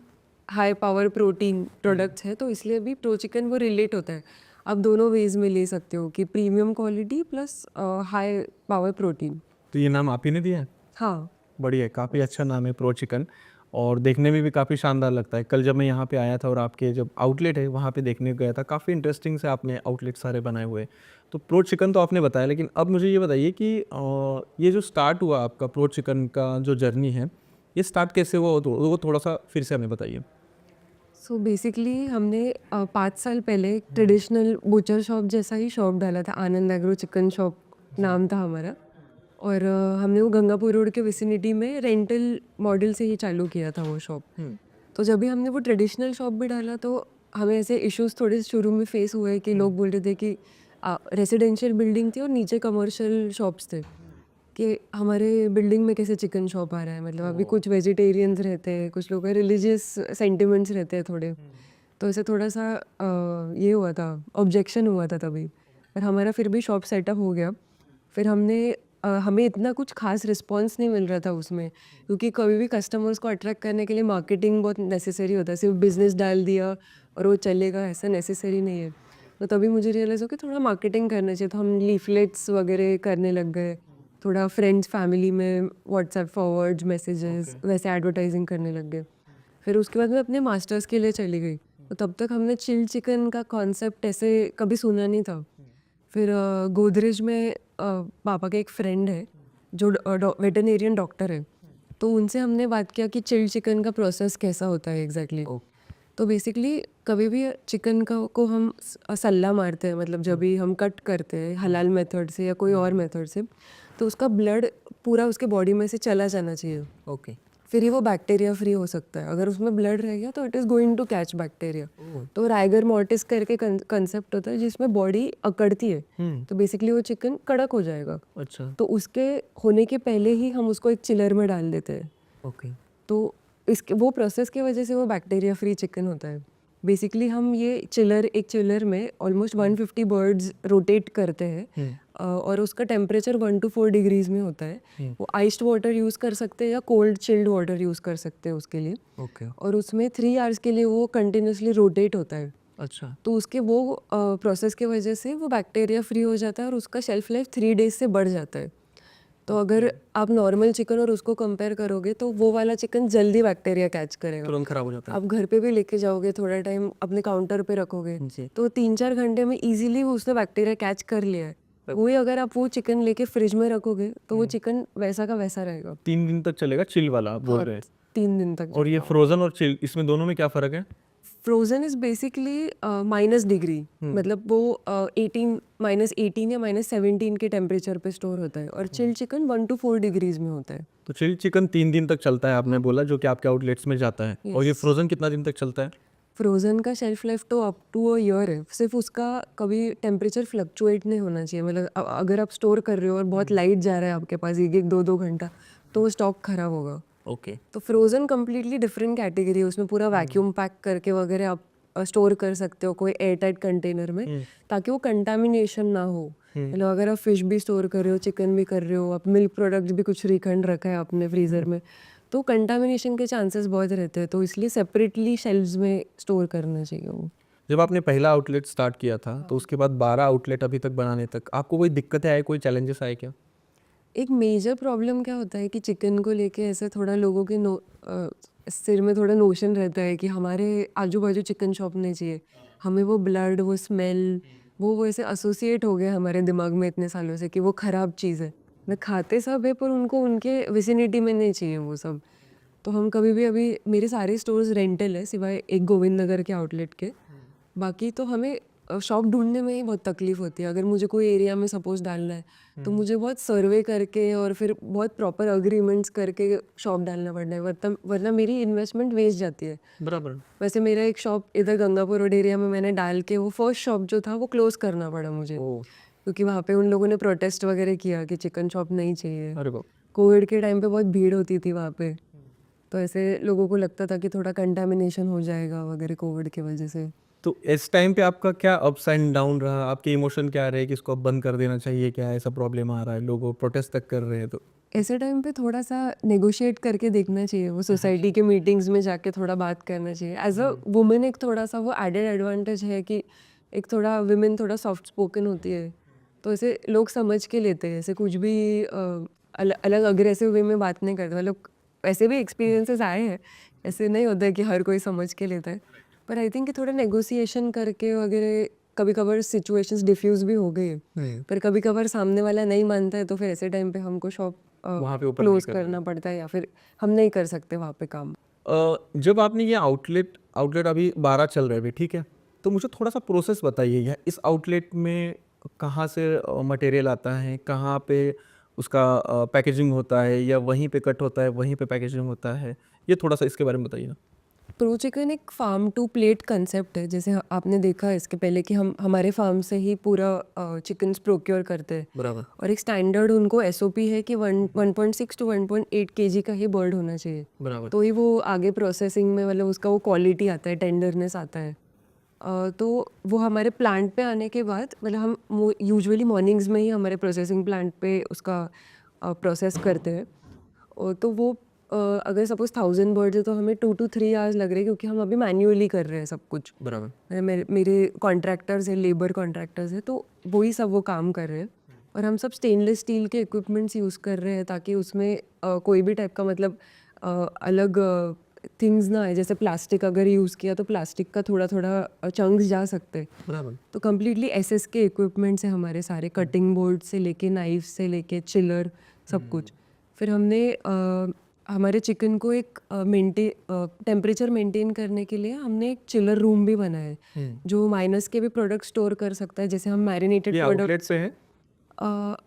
high power protein products है, तो इसलिए भी प्रो चिकन वो रिलेट होता है। आप दोनों वेज में ले सकते हो कि premium quality plus high power protein. तो ये नाम आप ही ने दिया है? हाँ। बढ़िया है, काफ़ी अच्छा नाम है प्रो चिकन, और देखने में भी काफ़ी शानदार लगता है। कल जब मैं यहाँ पे आया था और आपके जब आउटलेट है वहाँ पे देखने गया था, काफ़ी इंटरेस्टिंग से आपने आउटलेट सारे बनाए हुए हैं। तो प्रो चिकन तो आपने बताया, लेकिन अब मुझे ये बताइए कि ये जो स्टार्ट हुआ आपका प्रो चिकन का जो जर्नी है, ये स्टार्ट कैसे हुआ, वो थोड़ा-सा फिर से हमें बताइए? सो बेसिकली हमने 5 साल पहले एक ट्रेडिशनल बुचर शॉप जैसा ही शॉप डाला था, आनंद एग्रो चिकन शॉप नाम था हमारा। और हमने वो गंगापुर रोड के विसिनिटी में रेंटल मॉडल से ही चालू किया था वो शॉप। तो जब भी हमने वो ट्रेडिशनल शॉप भी डाला तो हमें ऐसे इश्यूज थोड़े शुरू में फेस हुए कि लोग बोल रहे थे कि रेसिडेंशियल बिल्डिंग थी और नीचे कमर्शियल शॉप्स थे, कि हमारे बिल्डिंग में कैसे चिकन शॉप आ रहा है। मतलब अभी कुछ वेजिटेरियंस रहते हैं, कुछ लोग रिलीजियस सेंटिमेंट्स रहते हैं थोड़े। तो ऐसे थोड़ा सा ये हुआ था, ऑब्जेक्शन हुआ था तभी। पर हमारा फिर भी शॉप सेटअप हो गया। फिर हमें इतना कुछ खास रिस्पॉन्स नहीं मिल रहा था उसमें, क्योंकि कभी भी कस्टमर्स को अट्रैक्ट करने के लिए मार्केटिंग बहुत नेसेसरी होता है। सिर्फ बिजनेस डाल दिया और वो चलेगा, ऐसा नेसेसरी नहीं है। तो तभी मुझे रियलाइज़ हो कि थोड़ा मार्केटिंग करना चाहिए, तो हम लीफलेट्स वगैरह करने लग गए। थोड़ा फ्रेंड्स फैमिली में व्हाट्सएप फॉरवर्ड्स मैसेजेस वैसे एडवर्टाइजिंग करने लग गए। फिर उसके बाद मैं अपने मास्टर्स के लिए चली गई। तो तब तक हमने चिल चिकन का कॉन्सेप्ट ऐसे कभी सुना नहीं था। फिर गोदरेज में पापा के एक फ्रेंड है जो वेटरनेरियन डॉक्टर है, तो उनसे हमने बात किया कि चिल चिकन का प्रोसेस कैसा होता है एग्जैक्टली। तो बेसिकली कभी भी चिकन का को हम सल्ला मारते हैं, मतलब जब भी हम कट करते हैं हलाल मेथड से या कोई और मेथड से, तो उसका ब्लड पूरा उसके बॉडी में से चला जाना चाहिए। ओके। फिर ही वो बैक्टीरिया फ्री हो सकता है। अगर उसमें ब्लड रह गया तो it is going to catch bacteria. तो राइगर मॉर्टिस करके कंसेप्ट होता है जिसमें बॉडी अकड़ती है, तो बेसिकली वो चिकन कड़क हो जाएगा। अच्छा। तो उसके होने के पहले ही हम उसको एक चिलर में डाल देते हैं। ओके। तो इसके वो प्रोसेस की वजह से वो बैक्टीरिया फ्री चिकन होता है। बेसिकली हम ये एक चिलर में ऑलमोस्ट 150 बर्ड्स रोटेट करते हैं, और उसका टेम्परेचर 1 to 4 डिग्रीज में होता है। वो आइस्ड वाटर यूज़ कर सकते हैं या कोल्ड चिल्ड वाटर यूज़ कर सकते हैं उसके लिए। ओके। और उसमें 3 आवर्स के लिए वो कंटिन्यूसली रोटेट होता है। अच्छा। तो उसके वो प्रोसेस की वजह से वो बैक्टीरिया फ्री हो जाता है और उसका शेल्फ लाइफ 3 डेज से बढ़ जाता है। तो अगर आप नॉर्मल चिकन और उसको कंपेयर करोगे तो वो वाला चिकन जल्दी बैक्टीरिया कैच करेगा। तुरंत खराब हो जाता है। आप घर पे भी लेके जाओगे, थोड़ा टाइम अपने काउंटर पे रखोगे जी। तो 3-4 घंटे में इजीली वो उसने बैक्टीरिया कैच कर लिया है। वही अगर आप वो चिकन लेके फ्रिज में रखोगे तो वो चिकन वैसा का वैसा रहेगा। 3 दिन तक चलेगा चिल वाला आप बोल रहे हैं। 3 दिन तक। और ये फ्रोजन और चिल, इसमें दोनों में क्या फ़र्क है? Frozen is basically minus degree, मतलब वो 18 या -17 के टेम्परेचर पे स्टोर होता है। और चिल चिकन 1 to 4 डिग्रीज में होता है। तो चिल चिकन 3 दिन तक चलता है आपने बोला, जो कि आपके आउटलेट्स में जाता है। और ये फ्रोजन कितना दिन तक चलता है? फ्रोज़न का शेल्फ लाइफ तो अप टू अ ईयर है। सिर्फ उसका कभी टेम्परेचर फ्लक्चुएट नहीं होना चाहिए। मतलब अगर आप स्टोर कर रहे हो और बहुत लाइट जा रहा है आपके पास 1-1, 2-2 घंटा, तो वो स्टॉक खराब होगा। ओके। तो फ्रोज़न कम्प्लीटली डिफरेंट कैटेगरी है। उसमें पूरा वैक्यूम पैक करके वगैरह आप स्टोर कर सकते हो कोई एयर टाइट कंटेनर में, ताकि वो कंटामिनेशन ना हो। मतलब अगर आप फिश भी स्टोर कर रहे हो, चिकन भी कर रहे हो, आप मिल्क प्रोडक्ट भी कुछ रिखंड रखा है आपने फ्रीज़र में, तो कंटामिनेशन के चांसेस बहुत रहते हैं। तो इसलिए सेपरेटली शेल्व्स में स्टोर करना चाहिए वो। जब आपने पहला आउटलेट स्टार्ट किया था तो उसके बाद 12 आउटलेट अभी तक बनाने तक आपको कोई दिक्कतें आए, कोई चैलेंजेस आए क्या? एक मेजर प्रॉब्लम क्या होता है कि चिकन को लेके ऐसे थोड़ा लोगों के सिर में थोड़ा नोशन रहता है कि हमारे आजू बाजू चिकन शॉप नहीं चाहिए हमें। वो ब्लड, वो स्मेल, वो ऐसे एसोसिएट हो गया हमारे दिमाग में इतने सालों से कि वो ख़राब चीज़ है। मैं खाते सब है पर उनको उनके विसिनिटी में नहीं चाहिए वो सब। तो हम कभी भी, अभी मेरे सारे स्टोर्स रेंटल है सिवाय एक गोविंद नगर के आउटलेट के। बाकी तो हमें शॉप ढूंढने में ही बहुत तकलीफ होती है। अगर मुझे कोई एरिया में सपोज डालना है तो मुझे बहुत सर्वे करके और फिर बहुत प्रॉपर अग्रीमेंट्स करके शॉप डालना पड़ता है, वरना मेरी इन्वेस्टमेंट वेस्ट जाती है। बराबर। वैसे मेरा एक शॉप इधर गंगापुर रोड एरिया में मैंने डाल के वो फर्स्ट शॉप जो था वो क्लोज करना पड़ा मुझे, क्योंकि वहाँ पे उन लोगों ने प्रोटेस्ट वगैरह किया कि चिकन शॉप नहीं चाहिए। अरे बाप। कोविड के टाइम पे बहुत भीड़ होती थी वहाँ पे, तो ऐसे लोगों को लगता था कि थोड़ा कंटामिनेशन हो जाएगा वगैरह कोविड की वजह से। तो इस टाइम पे आपका क्या अप्स एंड डाउन रहा? आपके इमोशन क्या रहे कि इसको अब बंद कर देना चाहिए? क्या ऐसा प्रॉब्लम आ रहा है, लोग प्रोटेस्ट तक कर रहे हैं? तो ऐसे टाइम पे थोड़ा सा नेगोशिएट करके देखना चाहिए। वो सोसाइटी के मीटिंग्स में जाके थोड़ा बात करना चाहिए। एज अ वुमेन एक थोड़ा सा वो एडेड एडवांटेज है कि एक थोड़ा विमेन थोड़ा सॉफ्ट स्पोकन होती है, तो ऐसे लोग समझ के लेते हैं। ऐसे कुछ भी अलग अग्रेसिव वे में बात नहीं करते। मतलब ऐसे भी एक्सपीरियंसेस आए हैं, ऐसे नहीं होता है कि हर कोई समझ के लेता है। पर आई थिंक कि थोड़ा नेगोशिएशन करके वगैरह कभी कभार सिचुएशंस डिफ्यूज़ भी हो गई है। पर कभी कभार सामने वाला नहीं मानता है तो फिर ऐसे टाइम पे हमको शॉप वहाँ पे ऊपर क्लोज करना पड़ता है या फिर हम नहीं कर सकते वहाँ पे काम। जब आपने ये आउटलेट अभी 12 चल रहे हैं, ठीक है, तो मुझे थोड़ा सा प्रोसेस बताइए यार। इस आउटलेट में कहाँ से मटेरियल आता है, कहाँ पे उसका पैकेजिंग होता है, या वहीं पे कट होता है वहीं पे पैकेजिंग होता है? ये थोड़ा सा इसके बारे में बताइए ना। प्रो चिकन एक फार्म टू प्लेट कंसेप्ट है। जैसे आपने देखा इसके पहले कि हम हमारे फार्म से ही पूरा चिकन्स प्रोक्योर करते हैं। बराबर। और एक स्टैंडर्ड उनको एसओपी है कि 1.6 to 1.8 केजी का ही बर्ड होना चाहिए, बराबर। तो ही वो आगे प्रोसेसिंग में मतलब उसका वो क्वालिटी आता है, टेंडरनेस आता है। तो वो हमारे प्लांट पे आने के बाद, मतलब हम यूजुअली मॉर्निंग्स में ही हमारे प्रोसेसिंग प्लांट पे उसका प्रोसेस करते हैं। और तो वो अगर सपोज 1000 बर्ड्स है तो हमें 2 to 3 आवर्स लग रहे हैं, क्योंकि हम अभी मैन्युअली कर रहे हैं सब कुछ। बराबर। मेरे कॉन्ट्रैक्टर्स हैं, लेबर कॉन्ट्रैक्टर्स हैं, तो वही सब वो काम कर रहे हैं। और हम सब स्टेनलेस स्टील के इक्विपमेंट्स यूज़ कर रहे हैं ताकि उसमें कोई भी टाइप का मतलब अलग थिंग्स ना आए, जैसे प्लास्टिक अगर यूज़ किया तो प्लास्टिक का थोड़ा थोड़ा चंक्स जा सकते हैं। बराबर। तो कम्प्लीटली एसएस के इक्विपमेंट्स हैं हमारे सारे, कटिंग बोर्ड से लेके नाइफ से लेके चिलर सब कुछ। फिर हमने हमारे चिकन को एक टेम्परेचर मेंटेन करने के लिए हमने एक चिलर रूम भी बनाया है जो माइनस के भी प्रोडक्ट स्टोर कर सकता है। जैसे हम मैरिनेटेड ये आउटलेट प्रोडक्ट्स पे है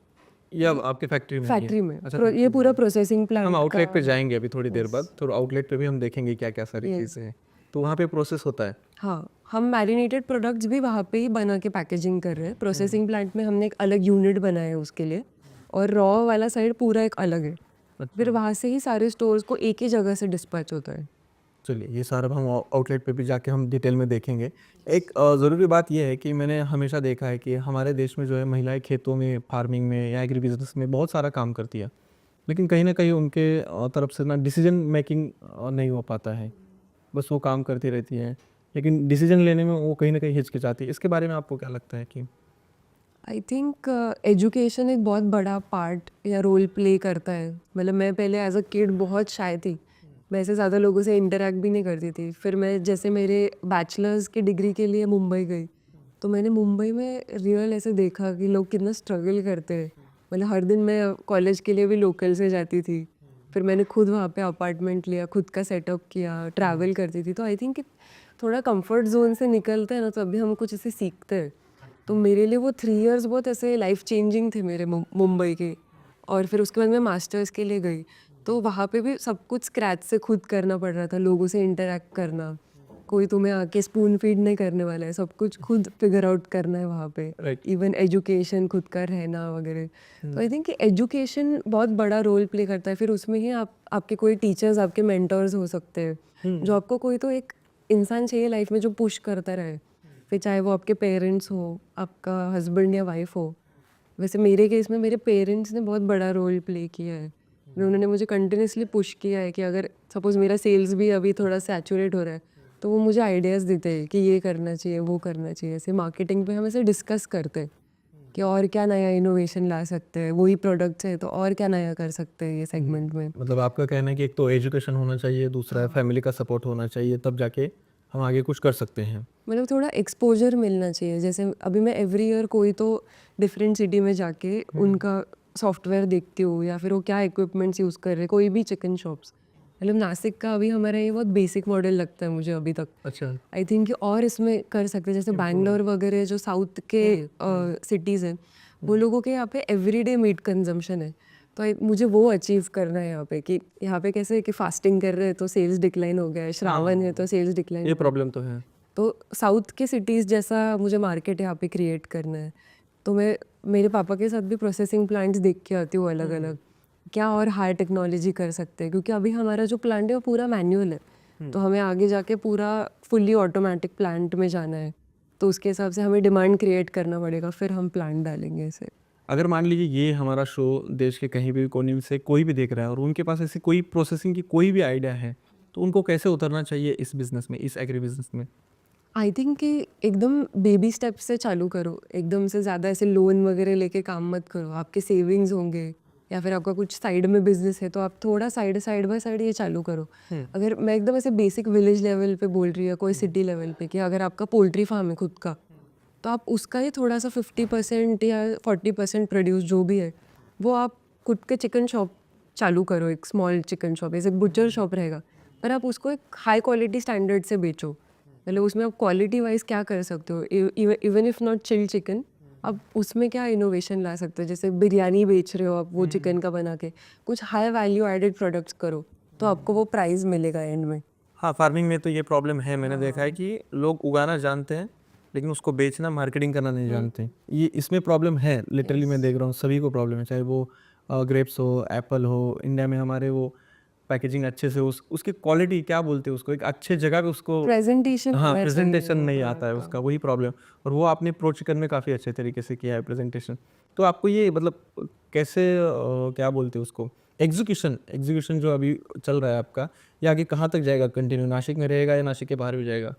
या आपके फैक्ट्री में है ये? फैक्ट्री में अच्छा, ये पूरा प्रोसेसिंग हम प्लांट आउटलेट पे जाएंगे अभी थोड़ी देर बाद, तो आउटलेट पे भी हम देखेंगे क्या क्या सारी Yes. चीज़ें हैं। तो वहाँ पे प्रोसेस होता है। हाँ, हम मैरिनेटेड प्रोडक्ट्स भी वहाँ पे ही बना के पैकेजिंग कर रहे हैं। प्रोसेसिंग प्लांट में हमने एक अलग यूनिट बनाया है उसके लिए, और रॉ वाला साइड पूरा एक अलग है। फिर वहाँ से ही सारे स्टोर्स को एक ही जगह से डिस्पैच होता है। चलिए, ये सारा हम आउटलेट पे भी जाके हम डिटेल में देखेंगे। एक ज़रूरी बात ये है कि मैंने हमेशा देखा है कि हमारे देश में जो है महिलाएं खेतों में, फार्मिंग में या एग्री बिजनेस में बहुत सारा काम करती है, लेकिन कहीं ना कहीं उनके तरफ से ना डिसीजन मेकिंग नहीं हो पाता है। बस वो काम करती रहती हैं, लेकिन डिसीजन लेने में वो कहीं ना कहीं हिचकिचाती है। इसके बारे में आपको क्या लगता है कि आई थिंक एजुकेशन एक बहुत बड़ा पार्ट या रोल प्ले करता है। मतलब मैं पहले एज अ किड बहुत शाय थी, मैं ऐसे ज़्यादा लोगों से इंटरेक्ट भी नहीं करती थी। फिर मैं जैसे मेरे बैचलर्स की डिग्री के लिए मुंबई गई, तो मैंने मुंबई में रियल ऐसे देखा कि लोग कितना स्ट्रगल करते हैं। मतलब हर दिन मैं कॉलेज के लिए भी लोकल से जाती थी, फिर मैंने खुद वहाँ पे अपार्टमेंट लिया, खुद का सेटअप किया, ट्रैवल करती थी। तो आई थिंक थोड़ा कंफर्ट जोन से निकलते हैं ना, तो अभी हम कुछ ऐसे सीखते हैं। तो मेरे लिए वो 3 इयर्स बहुत ऐसे लाइफ चेंजिंग थे मेरे मुंबई के। और फिर उसके बाद मैं मास्टर्स के लिए गई, तो वहाँ पे भी सब कुछ स्क्रैच से खुद करना पड़ रहा था, लोगों से इंटरेक्ट करना। कोई तुम्हें आके स्पून फीड नहीं करने वाला है, सब कुछ खुद फिगर आउट करना है वहाँ पे। राइट। इवन एजुकेशन खुद का रहना वगैरह। तो आई थिंक एजुकेशन बहुत बड़ा रोल प्ले करता है। फिर उसमें ही आपके कोई टीचर्स, आपके मेंटर्स हो सकते हैं, जो आपको कोई तो एक इंसान चाहिए लाइफ में जो पुश करता रहे। फिर चाहे वो आपके पेरेंट्स हो, आपका हस्बैंड या वाइफ हो। वैसे मेरे केस में मेरे पेरेंट्स ने बहुत बड़ा रोल प्ले किया है। उन्होंने मुझे कंटिन्यूसली पुश किया है कि अगर सपोज़ मेरा सेल्स भी अभी थोड़ा सैचुरेट हो रहा है, तो वो मुझे आइडियाज़ देते हैं कि ये करना चाहिए, वो करना चाहिए। ऐसे मार्केटिंग पे हम ऐसे डिस्कस करते हैं कि और क्या नया इनोवेशन ला सकते हैं। वही प्रोडक्ट्स है तो और क्या नया कर सकते हैं ये सेगमेंट में। मतलब आपका कहना है कि एक तो एजुकेशन होना चाहिए, दूसरा फैमिली का सपोर्ट होना चाहिए, तब जाके हम आगे कुछ कर सकते हैं। मतलब थोड़ा एक्सपोजर मिलना चाहिए। जैसे अभी मैं एवरी ईयर कोई तो डिफरेंट सिटी में जाके उनका सॉफ्टवेयर देखती हूँ, या फिर वो क्या इक्विपमेंट्स यूज़ कर रहे हैं। कोई भी चिकन शॉप्स, मतलब नासिक का अभी हमारा ये बहुत बेसिक मॉडल लगता है मुझे अभी तक। अच्छा। आई थिंक और इसमें कर सकते हैं, जैसे बैंगलोर वगैरह जो साउथ के सिटीज़ हैं, वो लोगों के यहाँ पे एवरीडे मीट कंजम्पशन है। तो मुझे वो अचीव करना है यहाँ पे, कि यहाँ पे कैसे है कि फास्टिंग कर रहे हैं तो सेल्स डिक्लाइन हो गया है, श्रावण है तो सेल्स डिक्लाइन ये प्रॉब्लम तो है। तो साउथ के सिटीज़ जैसा मुझे मार्केट यहाँ पे क्रिएट करना है। तो मैं मेरे पापा के साथ भी प्रोसेसिंग प्लांट्स देख के आती हूँ अलग अलग, क्या और हाई टेक्नोलॉजी कर सकते हैं। क्योंकि अभी हमारा जो प्लांट है वो पूरा मैनुअल है, तो हमें आगे जाके पूरा फुल्ली ऑटोमेटिक प्लांट में जाना है। तो उसके हिसाब से हमें डिमांड क्रिएट करना पड़ेगा, फिर हम प्लांट डालेंगे इसे। अगर मान लीजिए ये हमारा शो देश के कहीं भी कोने से कोई भी देख रहा है और उनके पास ऐसी कोई प्रोसेसिंग की कोई भी आइडिया है, तो उनको कैसे उतरना चाहिए इस बिजनेस में, इस एग्री बिजनेस में? आई थिंक कि एकदम बेबी स्टेप से चालू करो, एकदम से ज़्यादा ऐसे लोन वगैरह लेके काम मत करो। आपके सेविंग्स होंगे या फिर आपका कुछ साइड में बिजनेस है, तो आप थोड़ा साइड बाय साइड ये चालू करो। अगर मैं एकदम ऐसे बेसिक विलेज लेवल पे बोल रही हूँ, कोई सिटी लेवल पे, कि अगर आपका पोल्ट्री फार्म है खुद का, तो आप उसका ही थोड़ा सा 50% या 40% प्रोड्यूस जो भी है, वो आप खुद के चिकन शॉप चालू करो। एक स्मॉल चिकन शॉप, जैसे बुचर शॉप रहेगा, पर आप उसको एक हाई क्वालिटी स्टैंडर्ड से बेचो। मतलब उसमें आप क्वालिटी वाइज क्या कर सकते हो, even if not chilled chicken, आप उसमें क्या इनोवेशन ला सकते हो। जैसे बिरयानी बेच रहे हो आप, वो चिकन का बना के कुछ हाई वैल्यू एडेड प्रोडक्ट्स करो, तो आपको वो प्राइस मिलेगा एंड में। हाँ, फार्मिंग में तो ये प्रॉब्लम है। मैंने देखा है कि लोग उगाना जानते हैं, लेकिन उसको बेचना, मार्केटिंग करना नहीं जानते। ये इसमें प्रॉब्लम है, लिटरली मैं देख रहा हूँ सभी को प्रॉब्लम है। चाहे वो ग्रेप्स हो, एप्पल हो, इंडिया में हमारे वो पैकेजिंग अच्छे से, उसकी क्वालिटी क्या बोलते हैं उसको, एक अच्छे जगह पे उसको प्रेजेंटेशन हाँ, प्रेजेंटेशन नहीं आता है उसका, वही प्रॉब्लम। और वो आपने प्रो चिकन में काफ़ी अच्छे तरीके से किया है प्रेजेंटेशन। तो आपको ये मतलब कैसे क्या बोलते हैं उसको, एग्जीक्यूशन जो अभी चल रहा है आपका, ये आगे कहाँ तक जाएगा? कंटिन्यू नासिक में रहेगा या नासिक के बाहर भी जाएगा?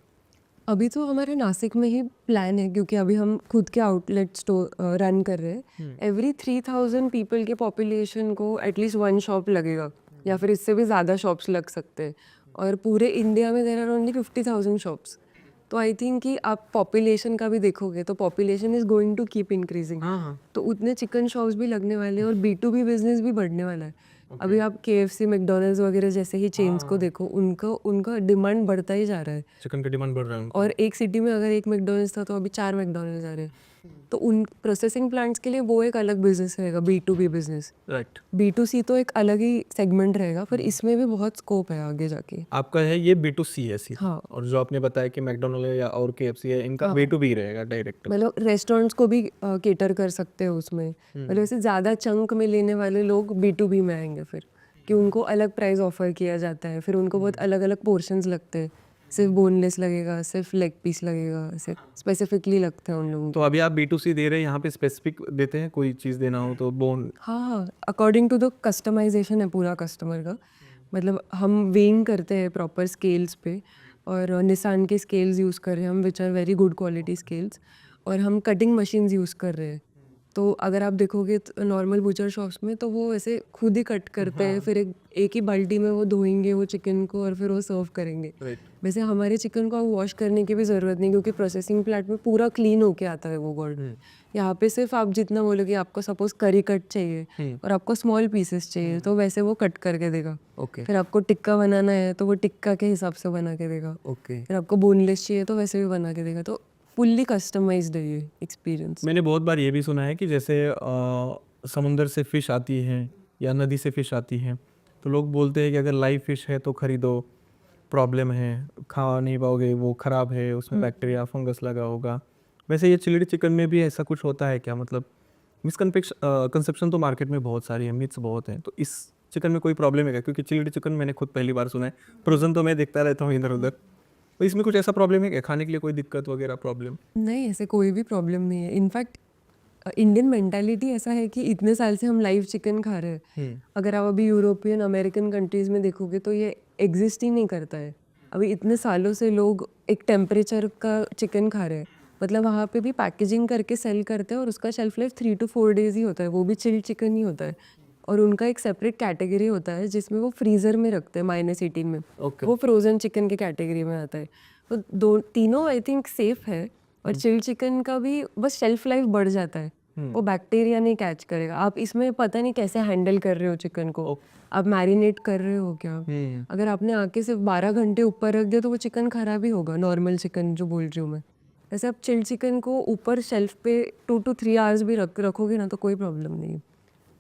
अभी तो हमारे नासिक में ही प्लान है, क्योंकि अभी हम खुद के आउटलेट स्टोर रन कर रहे हैं। एवरी 3000 पीपल के पॉपुलेशन को एटलीस्ट वन शॉप लगेगा, या फिर इससे भी ज़्यादा शॉप्स लग सकते हैं। और पूरे इंडिया में देर आर ओनली 50,000 शॉप्स। तो आई थिंक कि आप पॉपुलेशन का भी देखोगे तो population is going to keep increasing, हाँ तो उतने चिकन शॉप्स भी लगने वाले हैं और B2B बिजनेस भी बढ़ने वाला है। अभी आप KFC मैकडोनल्ड्स वगैरह जैसे ही चेन्स को देखो, उनका उनका डिमांड बढ़ता ही जा रहा है। चिकन का डिमांड बढ़ रहा है और एक सिटी में अगर एक मैकडोनल्ड्स था तो अभी 4 मैकडोनल्ड्स आ रहे हैं। तो उन प्रोसेसिंग प्लांट्स के लिए वो एक अलग बिजनेस रहेगा, B2B बिजनेस। राइट। B2C तो एक अलग ही सेगमेंट रहेगा, पर इसमें भी बहुत स्कोप है आगे जाके। आपका है ये B2C है सीधा, हाँ। और जो आपने बताया कि मैकडोनल्ड है या और KFC है, इनका हाँ। B2B रहेगा डायरेक्ट। मतलब रेस्टोरेंट्स को भी केटर कर सकते हो उसमें। मतलब ऐसे ज़्यादा चंक में लेने वाले लोग B2B में आएंगे फिर, कि उनको अलग प्राइस ऑफर किया जाता है, फिर उनको बहुत अलग अलग पोर्शंस लगते हैं, सिर्फ बोनलेस लगेगा, सिर्फ लेग पीस लगेगा, ऐसे स्पेसिफिकली लगते हैं उन लोगों को। तो अभी आप B2C दे रहे हैं, यहाँ पे स्पेसिफिक देते हैं, कोई चीज़ देना हो तो बोन। हाँ हाँ, अकॉर्डिंग टू द कस्टमाइजेशन है पूरा कस्टमर का। मतलब हम वेइंग करते हैं प्रॉपर स्केल्स पे, और निसान के स्केल्स यूज़ कर रहे हैं हम, which are very good quality scales, और हम कटिंग मशीन्स यूज़ कर रहे हैं। तो अगर आप देखोगे नॉर्मल बूचर शॉप्स में तो वो ऐसे खुद ही कट करते हैं, फिर एक ही बाल्टी में वो धोएंगे वो चिकन को और फिर वो सर्व करेंगे। वैसे हमारे चिकन को वॉश करने की भी ज़रूरत नहीं, क्योंकि प्रोसेसिंग प्लांट में पूरा क्लीन होके आता है वो गोल्ड। यहाँ पे सिर्फ आप जितना बोलोगे, आपको सपोज करी कट चाहिए और आपको स्मॉल पीसेस चाहिए, तो वैसे वो कट करके देगा। ओके फिर आपको टिक्का बनाना है तो वो टिक्का के हिसाब से बना के देगा। ओके। फिर आपको बोनलेस चाहिए तो वैसे भी बना के देगा। तो फुल्ली कस्टमाइज्ड है ये एक्सपीरियंस। मैंने बहुत बार ये भी सुना है कि जैसे समुंदर से फ़िश आती है या नदी से फ़िश आती है, तो लोग बोलते हैं कि अगर लाइव फ़िश है तो ख़रीदो, प्रॉब्लम है, खा नहीं पाओगे, वो ख़राब है, उसमें बैक्टीरिया फंगस लगा होगा। वैसे ये चिल्ड चिकन में भी ऐसा कुछ होता है क्या? मतलब कंसेप्शन तो मार्केट में बहुत सारी है, मिथ्स बहुत हैं, तो इस चिकन में कोई प्रॉब्लम है क्या? क्योंकि चिल्ड चिकन मैंने खुद पहली बार सुना है, फ्रोज़न तो मैं देखता रहता हूँ इधर उधर, तो इसमें कुछ ऐसा प्रॉब्लम है क्या? खाने के लिए कोई दिक्कत वगैरह प्रॉब्लम? नहीं, ऐसे कोई भी प्रॉब्लम नहीं है। इनफैक्ट इंडियन मेंटालिटी ऐसा है कि इतने साल से हम लाइव चिकन खा रहे हैं। अगर आप अभी यूरोपियन अमेरिकन कंट्रीज़ में देखोगे तो ये एग्जिस्ट ही नहीं करता है। अभी इतने सालों से लोग एक टेम्परेचर का चिकन खा रहे हैं। मतलब वहाँ पे भी पैकेजिंग करके सेल करते हैं और उसका शेल्फ लाइफ 3 to 4 डेज ही होता है, वो भी चिल्ड चिकन ही होता है। और उनका एक सेपरेट कैटेगरी होता है जिसमें वो फ्रीज़र में रखते हैं -18 में। ओके। वो फ्रोज़न चिकन के कैटेगरी में आता है। तो दो तीनों आई थिंक सेफ है। और चिल्ड चिकन का भी बस शेल्फ लाइफ बढ़ जाता है, वो बैक्टीरिया नहीं कैच करेगा। आप इसमें पता नहीं कैसे हैंडल कर रहे हो चिकन को, आप मैरिनेट कर रहे हो क्या। अगर आपने आके सिर्फ 12 घंटे ऊपर रख दिया तो वो चिकन खराब ही होगा, नॉर्मल चिकन जो बोल रही हूँ मैं। वैसे आप चिल्ड चिकन को ऊपर शेल्फ पे 2 to 3 आवर्स भी रखोगे ना तो कोई प्रॉब्लम नहीं।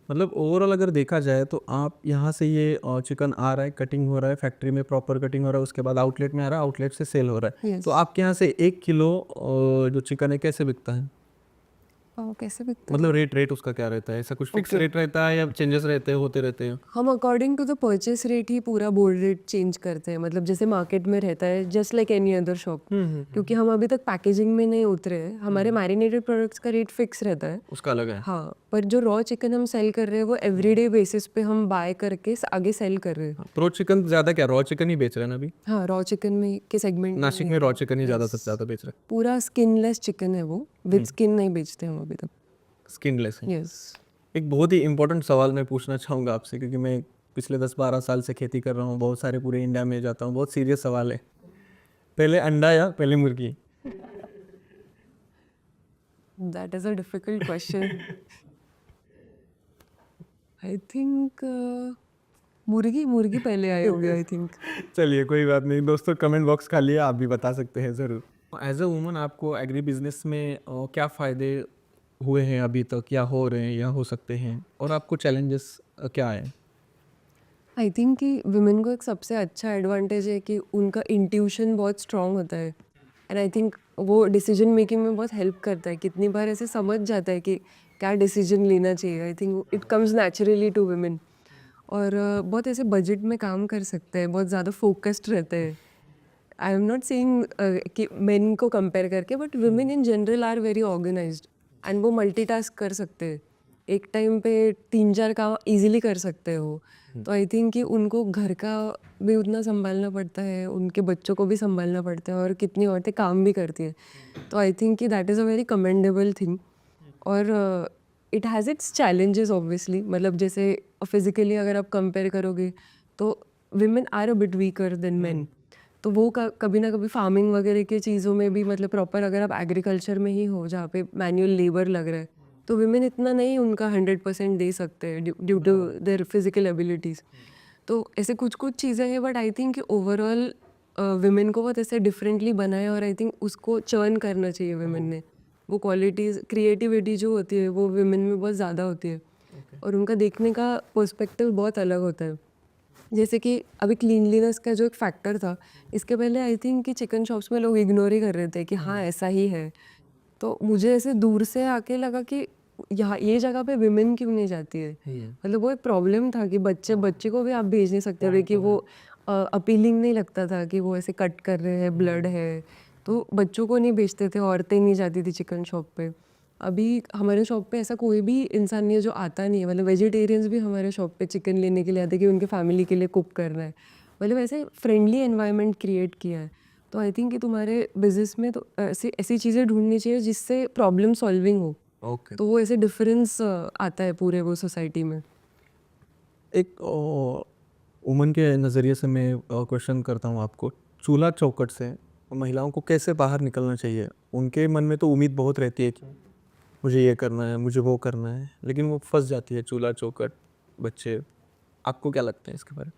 मतलब ओवरऑल अगर देखा जाए तो आप यहाँ से ये चिकन आ रहा है, कटिंग हो रहा है, फैक्ट्री में प्रॉपर कटिंग हो रहा है, उसके बाद आउटलेट में आ रहा है, आउटलेट से सेल हो रहा है। Yes. तो आपके यहाँ से 1 किलो जो चिकन है कैसे बिकता है? कैसे बिकता है? मतलब रेट उसका क्या रहता है? ऐसा कुछ फिक्स रेट रहता है या चेंजेस रहते हैं, होते रहते हैं? हम according to the purchase rate ही पूरा बोर्ड रेट चेंज करते हैं। मतलब जैसे मार्केट में रहता है, just like any other shop. क्योंकि हम अभी तक पैकेजिंग में नहीं उतरे हैं, हमारे मैरिनेटेड प्रोडक्ट्स का रेट फिक्स रहता है। उसका अलग है। हाँ, पर जो रॉ चिकन हम सेल कर रहे हैं वो एवरीडे बेसिस पे हम बाय करके आगे सेल कर रहे हैं। प्रो चिकन ज़्यादा क्या रॉ चिकन ही बेच रहे हैं ना अभी? हाँ, रॉ चिकन में के सेगमेंट नासिक में रॉ चिकन ही ज़्यादा से ज़्यादा बेच रहे पूरा स्किनलेस चिकन है, वो विद स्किन नहीं बेचते हम अभी तक। हैं, स्किनलेस है। यस। एक बहुत ही इंपॉर्टेंट सवाल मैं पूछना चाहूँगा आपसे, क्योंकि मैं पिछले 10-12 साल से खेती कर रहा हूँ, बहुत सारे पूरे इंडिया में जाता हूँ, बहुत सीरियस सवाल है। पहले अंडा या पहले मुर्गी? That is a difficult question. I think मुर्गी पहले आई होगी आई थिंक। चलिए कोई बात नहीं दोस्तों, कमेंट बॉक्स खाली है, आप भी बता सकते हैं ज़रूर। एज अ वुमन आपको एग्री बिजनेस में क्या फ़ायदे हुए हैं अभी तक, या हो रहे हैं या हो सकते हैं, और आपको चैलेंजेस क्या है? आई थिंक कि वुमेन को एक सबसे अच्छा एडवांटेज है कि उनका इंट्यूशन बहुत स्ट्रांग होता है। एंड आई थिंक वो डिसीजन मेकिंग में बहुत हेल्प करता है। कितनी बार ऐसे समझ जाता है कि क्या डिसीजन लेना चाहिए। I think it comes naturally to women. और बहुत ऐसे बजट में काम कर सकते हैं, बहुत ज़्यादा फोकस्ड रहते हैं। आई एम नॉट सेइंग कि मेन को कंपेयर करके, but women in general are very organised and वो मल्टीटास्क कर सकते हैं। एक टाइम पे 3-4 काम इजीली कर सकते हो। तो आई थिंक कि उनको घर का भी उतना संभालना पड़ता है, उनके बच्चों को भी संभालना पड़ता है, और कितनी औरतें काम भी करती हैं। तो आई थिंक कि that is a very commendable thing. और it has its challenges obviously. मतलब जैसे फिजिकली अगर आप कंपेयर करोगे तो women are a bit weaker than man. तो वो कभी ना कभी फार्मिंग वगैरह की चीज़ों में भी मतलब प्रॉपर अगर आप एग्रीकल्चर में ही हो जहाँ पे मैनुअल लेबर लग रहा है, तो विमेन इतना नहीं उनका 100% दे सकते हैं due to their physical abilities. तो ऐसे कुछ कुछ चीज़ें हैं, but I think overall women को बहुत ऐसे डिफरेंटली बनाया, और आई थिंक उसको चर्न करना चाहिए विमेन ने। वो क्वालिटीज़ क्रिएटिविटी जो होती है वो विमेन में बहुत ज़्यादा होती है, और उनका देखने का पर्सपेक्टिव बहुत अलग होता है। जैसे कि अभी क्लीनलीनेस का जो एक फैक्टर था, इसके पहले आई थिंक कि चिकन शॉप्स में लोग इग्नोर ही कर रहे थे कि हाँ ऐसा ही है। तो मुझे ऐसे दूर से आके लगा कि यहाँ ये जगह पे विमेन क्यों नहीं जाती है। मतलब वो एक प्रॉब्लम था कि बच्चे बच्चे को भी आप भेज नहीं सकते थे कि वो अपीलिंग नहीं लगता था कि वो ऐसे कट कर रहे हैं, ब्लड है, तो बच्चों को नहीं भेजते थे, औरतें नहीं जाती थी चिकन शॉप पे। अभी हमारे शॉप पे ऐसा कोई भी इंसान नहीं है जो आता नहीं है, मतलब वेजिटेरियंस भी हमारे शॉप पे चिकन लेने के लिए आते हैं कि उनके फैमिली के लिए कुक करना है। मतलब ऐसे फ्रेंडली एनवायरनमेंट क्रिएट किया है। तो आई थिंक कि तुम्हारे बिजनेस में तो ऐसी ऐसी चीज़ें ढूंढनी चाहिए जिससे प्रॉब्लम सॉल्विंग हो। ओके। तो वो ऐसे डिफरेंस आता है पूरे वो सोसाइटी में। एक वुमन के नज़रिए से मैं क्वेश्चन करता हूँ आपको, चूल्हा चौखट से महिलाओं को कैसे बाहर निकलना चाहिए? उनके मन में तो उम्मीद बहुत रहती है कि मुझे ये करना है, मुझे वो करना है, लेकिन वो फंस जाती है चूल्हा चौखट, बच्चे। आपको क्या लगता है इसके बारे में?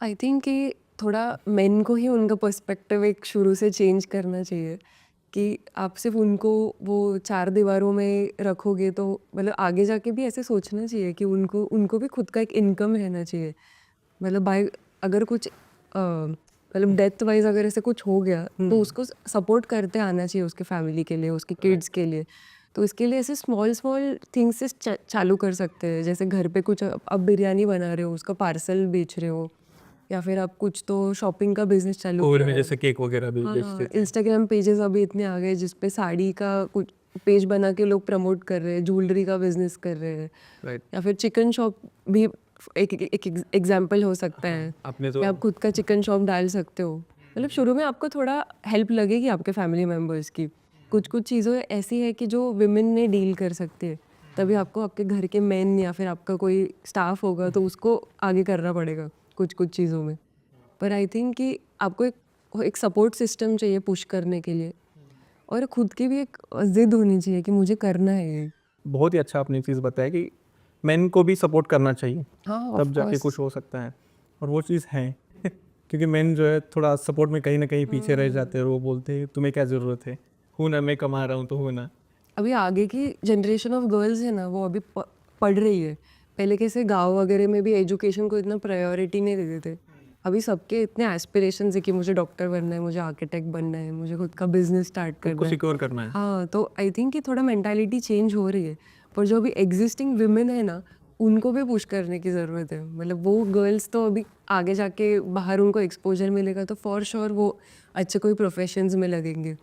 आई थिंक कि थोड़ा मेन को ही उनका पर्सपेक्टिव एक शुरू से चेंज करना चाहिए कि आप सिर्फ उनको वो चार दीवारों में रखोगे तो मतलब आगे जाके भी ऐसे सोचना चाहिए कि उनको उनको भी खुद का एक इनकम रहना चाहिए। मतलब बाय अगर कुछ मतलब डेथ वाइज अगर ऐसे कुछ हो गया तो उसको सपोर्ट करते आना चाहिए उसके फैमिली के लिए, उसके किड्स के लिए। तो इसके लिए ऐसे स्मॉल स्मॉल थिंग्स से चालू कर सकते हैं, जैसे घर पे कुछ आप बिरयानी बना रहे हो, उसका पार्सल बेच रहे हो, या फिर आप कुछ तो शॉपिंग का बिजनेस चालू कोविड किया में है। जैसे केक वगैरह भी बेचते थे। इंस्टाग्राम पेजेस अभी इतने आ गए जिसपे साड़ी का कुछ पेज बना के लोग प्रमोट कर रहे हैं, ज्वेलरी का बिजनेस कर रहे हैं, राइट। या फिर चिकन शॉप भी एक एग्जाम्पल हो सकता है आपने कि तो आप खुद का चिकन शॉप डाल सकते हो। मतलब शुरू में आपको थोड़ा हेल्प लगेगी आपके फैमिली मेम्बर्स की, कुछ कुछ चीज़ें ऐसी है कि जो विमेन ने डील कर सकती है, तभी आपको आपके घर के मेन या फिर आपका कोई स्टाफ होगा तो उसको आगे करना पड़ेगा कुछ कुछ चीज़ों में। पर आई थिंक कि आपको एक सपोर्ट सिस्टम चाहिए पुश करने के लिए, और खुद की भी एक ज़िद होनी चाहिए कि मुझे करना है ये। बहुत ही अच्छा आपने चीज़ बताया कि मेन को भी सपोर्ट करना चाहिए, हाँ, ऑफ तब जाके कुछ कोर्स। हो सकता है। और वो चीज़ है क्योंकि मेन जो है थोड़ा सपोर्ट में कहीं ना कहीं पीछे रह जाते हैं। वो बोलते हैं तुम्हें क्या ज़रूरत है, हूँ ना, मैं कमा रहा हूँ तो हूँ ना। अभी आगे की जनरेशन ऑफ गर्ल्स है ना, वो अभी पढ़ रही है। पहले कैसे गाँव वगैरह में भी एजुकेशन को इतना प्रायोरिटी नहीं देते थे। अभी सबके इतने एस्पिरेशंस है कि मुझे डॉक्टर बनना है, मुझे आर्किटेक्ट बनना है, मुझे खुद का बिजनेस स्टार्ट खुद को करना है। सिक्योर करना है। हाँ, तो आई थिंक कि थोड़ा मेंटालिटी चेंज हो रही है। पर जो अभी एग्जिस्टिंग विमेन है ना, उनको भी पुश करने की ज़रूरत है। मतलब वो गर्ल्स तो अभी आगे जाके बाहर उनको एक्सपोजर मिलेगा तो फॉर श्योर वो अच्छे कोई प्रोफेशंस में लगेंगे।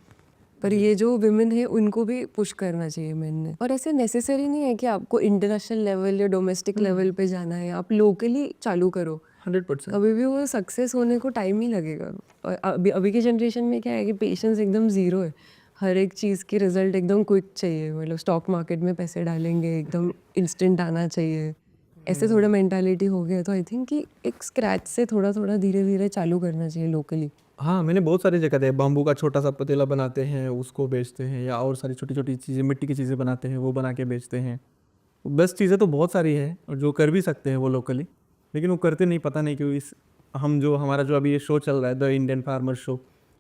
पर ये जो विमेन है उनको भी पुश करना चाहिए मेन ने। और ऐसे नेसेसरी नहीं है कि आपको इंटरनेशनल लेवल या डोमेस्टिक लेवल पे जाना है, आप लोकली चालू करो। 100%। कभी भी वो सक्सेस होने को टाइम ही लगेगा। और अभी अभी की जनरेशन में क्या है कि पेशेंस एकदम ज़ीरो है। हर एक चीज़ की रिजल्ट एकदम क्विक चाहिए, मतलब स्टॉक मार्केट में पैसे डालेंगे एकदम इंस्टेंट आना चाहिए, ऐसे थोड़ा मेंटालिटी हो गया। तो आई थिंक कि एक स्क्रैच से थोड़ा थोड़ा धीरे धीरे चालू करना चाहिए लोकली। हाँ, मैंने बहुत सारी जगह देखा, बाम्बू का छोटा सा पतीला बनाते हैं, उसको बेचते हैं, या और सारी छोटी छोटी चीज़ें, मिट्टी की चीज़ें बनाते हैं, वो बना के बेचते हैं। बेस्ट चीज़ें तो बहुत सारी है और जो कर भी सकते हैं वो लोकली, लेकिन वो करते नहीं, पता नहीं क्यों। इस हम जो हमारा जो अभी ये शो चल रहा है, द इंडियन फार्मर शो,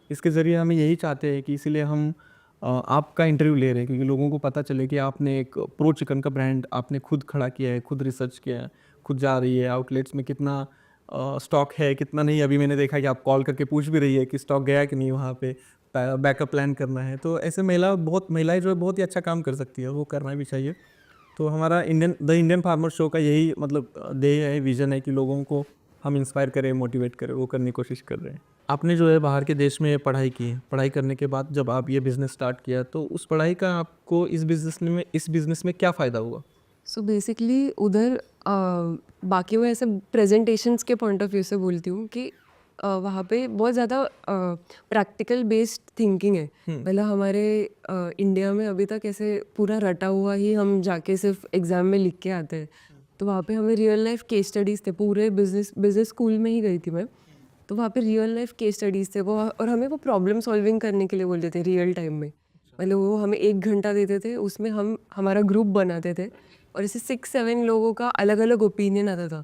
इसके ज़रिए हम यही चाहते हैं कि इसीलिए हम आपका इंटरव्यू ले रहे हैं, क्योंकि लोगों को पता चले कि आपने एक प्रो चिकन का ब्रांड आपने खुद खड़ा किया है, खुद रिसर्च किया है, खुद जा रही है आउटलेट्स में, कितना स्टॉक है कितना नहीं। अभी मैंने देखा कि आप कॉल करके पूछ भी रही है कि स्टॉक गया कि नहीं, वहाँ पे बैकअप प्लान करना है। तो ऐसे महिलाएं जो है बहुत ही अच्छा काम कर सकती है, वो करना भी चाहिए। तो हमारा द इंडियन फार्मर शो का यही मतलब ध्येय है, विज़न है कि लोगों को हम इंस्पायर करें, मोटिवेट करें, वो करने की कोशिश कर रहे हैं। आपने जो है बाहर के देश में पढ़ाई की, पढ़ाई करने के बाद जब आप ये बिज़नेस स्टार्ट किया, तो उस पढ़ाई का आपको इस बिज़नेस में क्या फ़ायदा हुआ? सो बेसिकली उधर बाकी मैं ऐसे प्रेजेंटेशंस के पॉइंट ऑफ व्यू से बोलती हूँ कि वहाँ पे बहुत ज़्यादा प्रैक्टिकल बेस्ड थिंकिंग है। मतलब हमारे इंडिया में अभी तक ऐसे पूरा रटा हुआ ही हम जाके सिर्फ एग्ज़ाम में लिख के आते हैं। तो वहाँ पे हमें रियल लाइफ केस स्टडीज़ थे, पूरे बिजनेस स्कूल में ही गई थी मैं। तो वहाँ पे रियल लाइफ केस स्टडीज़ थे वो, और हमें वो प्रॉब्लम सॉल्विंग करने के लिए बोलते थे रियल टाइम में। मतलब वो हमें 1 घंटा देते थे, उसमें हम हमारा ग्रुप बनाते थे और ऐसे 6-7 लोगों का अलग-अलग ओपिनियन आता था।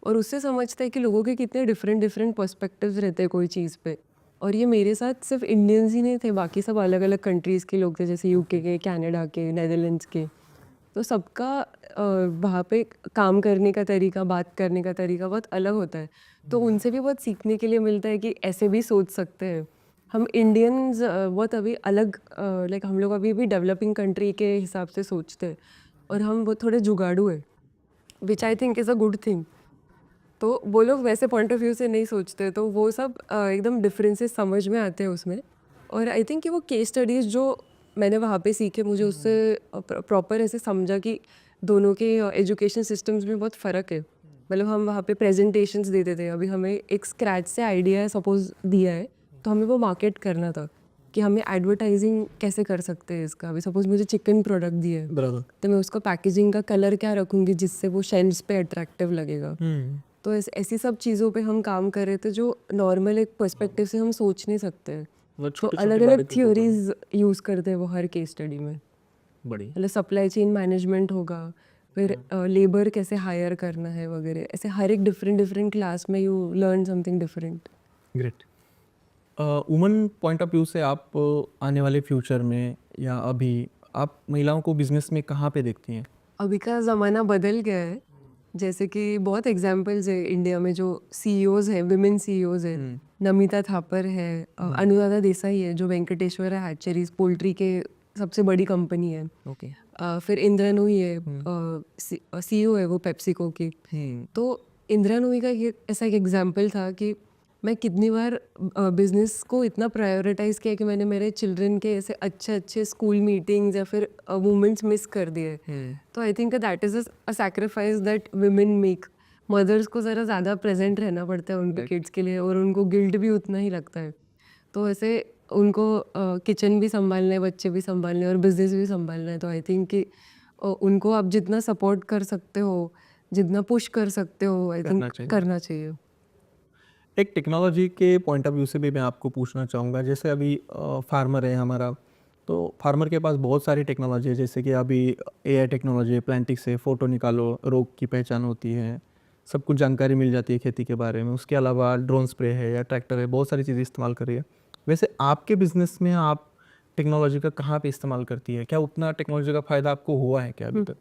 और उससे समझते हैं कि लोगों के कितने डिफरेंट पर्सपेक्टिव्स रहते हैं कोई चीज़ पे। और ये मेरे साथ सिर्फ इंडियंस ही नहीं थे, बाकी सब अलग-अलग कंट्रीज़ के लोग थे, जैसे यूके के, कनाडा के, नेदरलैंड्स के। तो सबका वहाँ पे काम करने का तरीका, बात करने का तरीका बहुत अलग होता है। तो उनसे भी बहुत सीखने के लिए मिलता है कि ऐसे भी सोच सकते हैं। हम इंडियंस बहुत अभी अलग, लाइक हम लोग अभी भी डेवलपिंग कंट्री के हिसाब से सोचते हैं और हम वो थोड़े जुगाड़ू हैं, which I think is a good thing. तो वो लोग वैसे पॉइंट ऑफ व्यू से नहीं सोचते, तो वो सब एकदम डिफरेंसेस समझ में आते हैं उसमें। और आई थिंक कि वो केस स्टडीज़ जो मैंने वहाँ पे सीखे, मुझे उससे प्रॉपर ऐसे समझा कि दोनों के एजुकेशन सिस्टम्स में बहुत फ़र्क है। मतलब हम वहाँ पे प्रेजेंटेशंस देते थे, अभी हमें एक स्क्रैच से आइडिया सपोज दिया है, तो हमें वो मार्केट करना था कि हमें एडवर्टाइजिंग कैसे कर सकते हैं इसका। अभी सपोज मुझे चिकन प्रोडक्ट दिया है, बराबर। तो मैं उसका पैकेजिंग का कलर क्या रखूँगी जिससे वो शेल्फ्स पे अट्रैक्टिव लगेगा। तो ऐसी सब चीज़ों पे हम काम कर रहे थे जो नॉर्मल एक पर्सपेक्टिव से हम सोच नहीं सकते हैं। मतलब तो छोटे-छोटे अलग अलग बारीकी को करना। थ्योरीज यूज़ करते हैं वो हर केस स्टडी में। बढ़िया। मतलब सप्लाई चेन मैनेजमेंट होगा, फिर लेबर कैसे हायर करना है वगैरह, ऐसे हर एक डिफरेंट क्लास में you learn something different. Great. Woman point of view से आप आने वाले फ्यूचर में या अभी आप महिलाओं को बिजनेस में कहाँ पे देखती हैं? अभी का ज़माना बदल गया है, जैसे कि बहुत एग्जांपल्स है इंडिया में जो सीईओज है, विमेन सीईओज है। नमिता थापर है, अनुराधा देसाई है जो वेंकटेश्वर हैचरीज पोल्ट्री के सबसे बड़ी कंपनी है। ओके। फिर इंदिरा नूई है, सीईओ है वो पेप्सिको की। तो इंदिरा नूई का ये ऐसा एक एग्जाम्पल था कि मैं कितनी बार बिजनेस को इतना प्रायोरिटाइज किया कि मैंने मेरे चिल्ड्रन के ऐसे अच्छे स्कूल मीटिंग्स या फिर मोमेंट्स मिस कर दिए। तो I think that is a sacrifice that women make. Mothers को ज़रा ज़्यादा प्रेजेंट रहना पड़ता है उनके किड्स के लिए, और उनको गिल्ट भी उतना ही लगता है। तो ऐसे उनको किचन भी संभालना है, बच्चे भी संभालने और बिजनेस भी संभालना है। तो आई थिंक कि उनको आप जितना सपोर्ट कर सकते हो, जितना पुश कर सकते हो, आई करना थिंक चाहिए। करना चाहिए। एक टेक्नोलॉजी के पॉइंट ऑफ व्यू से भी मैं आपको पूछना चाहूँगा, जैसे अभी फार्मर है हमारा, तो फार्मर के पास बहुत सारी टेक्नोलॉजी है, जैसे कि अभी एआई टेक्नोलॉजी है, प्लांटिक से फ़ोटो निकालो, रोग की पहचान होती है, सब कुछ जानकारी मिल जाती है खेती के बारे में। उसके अलावा ड्रोन स्प्रे है या ट्रैक्टर है, बहुत सारी चीज़ें इस्तेमाल कर रही है। वैसे आपके बिजनेस में आप टेक्नोलॉजी का कहाँ पे इस्तेमाल करती है? क्या उतना टेक्नोलॉजी का फ़ायदा आपको हुआ है क्या अभी तक?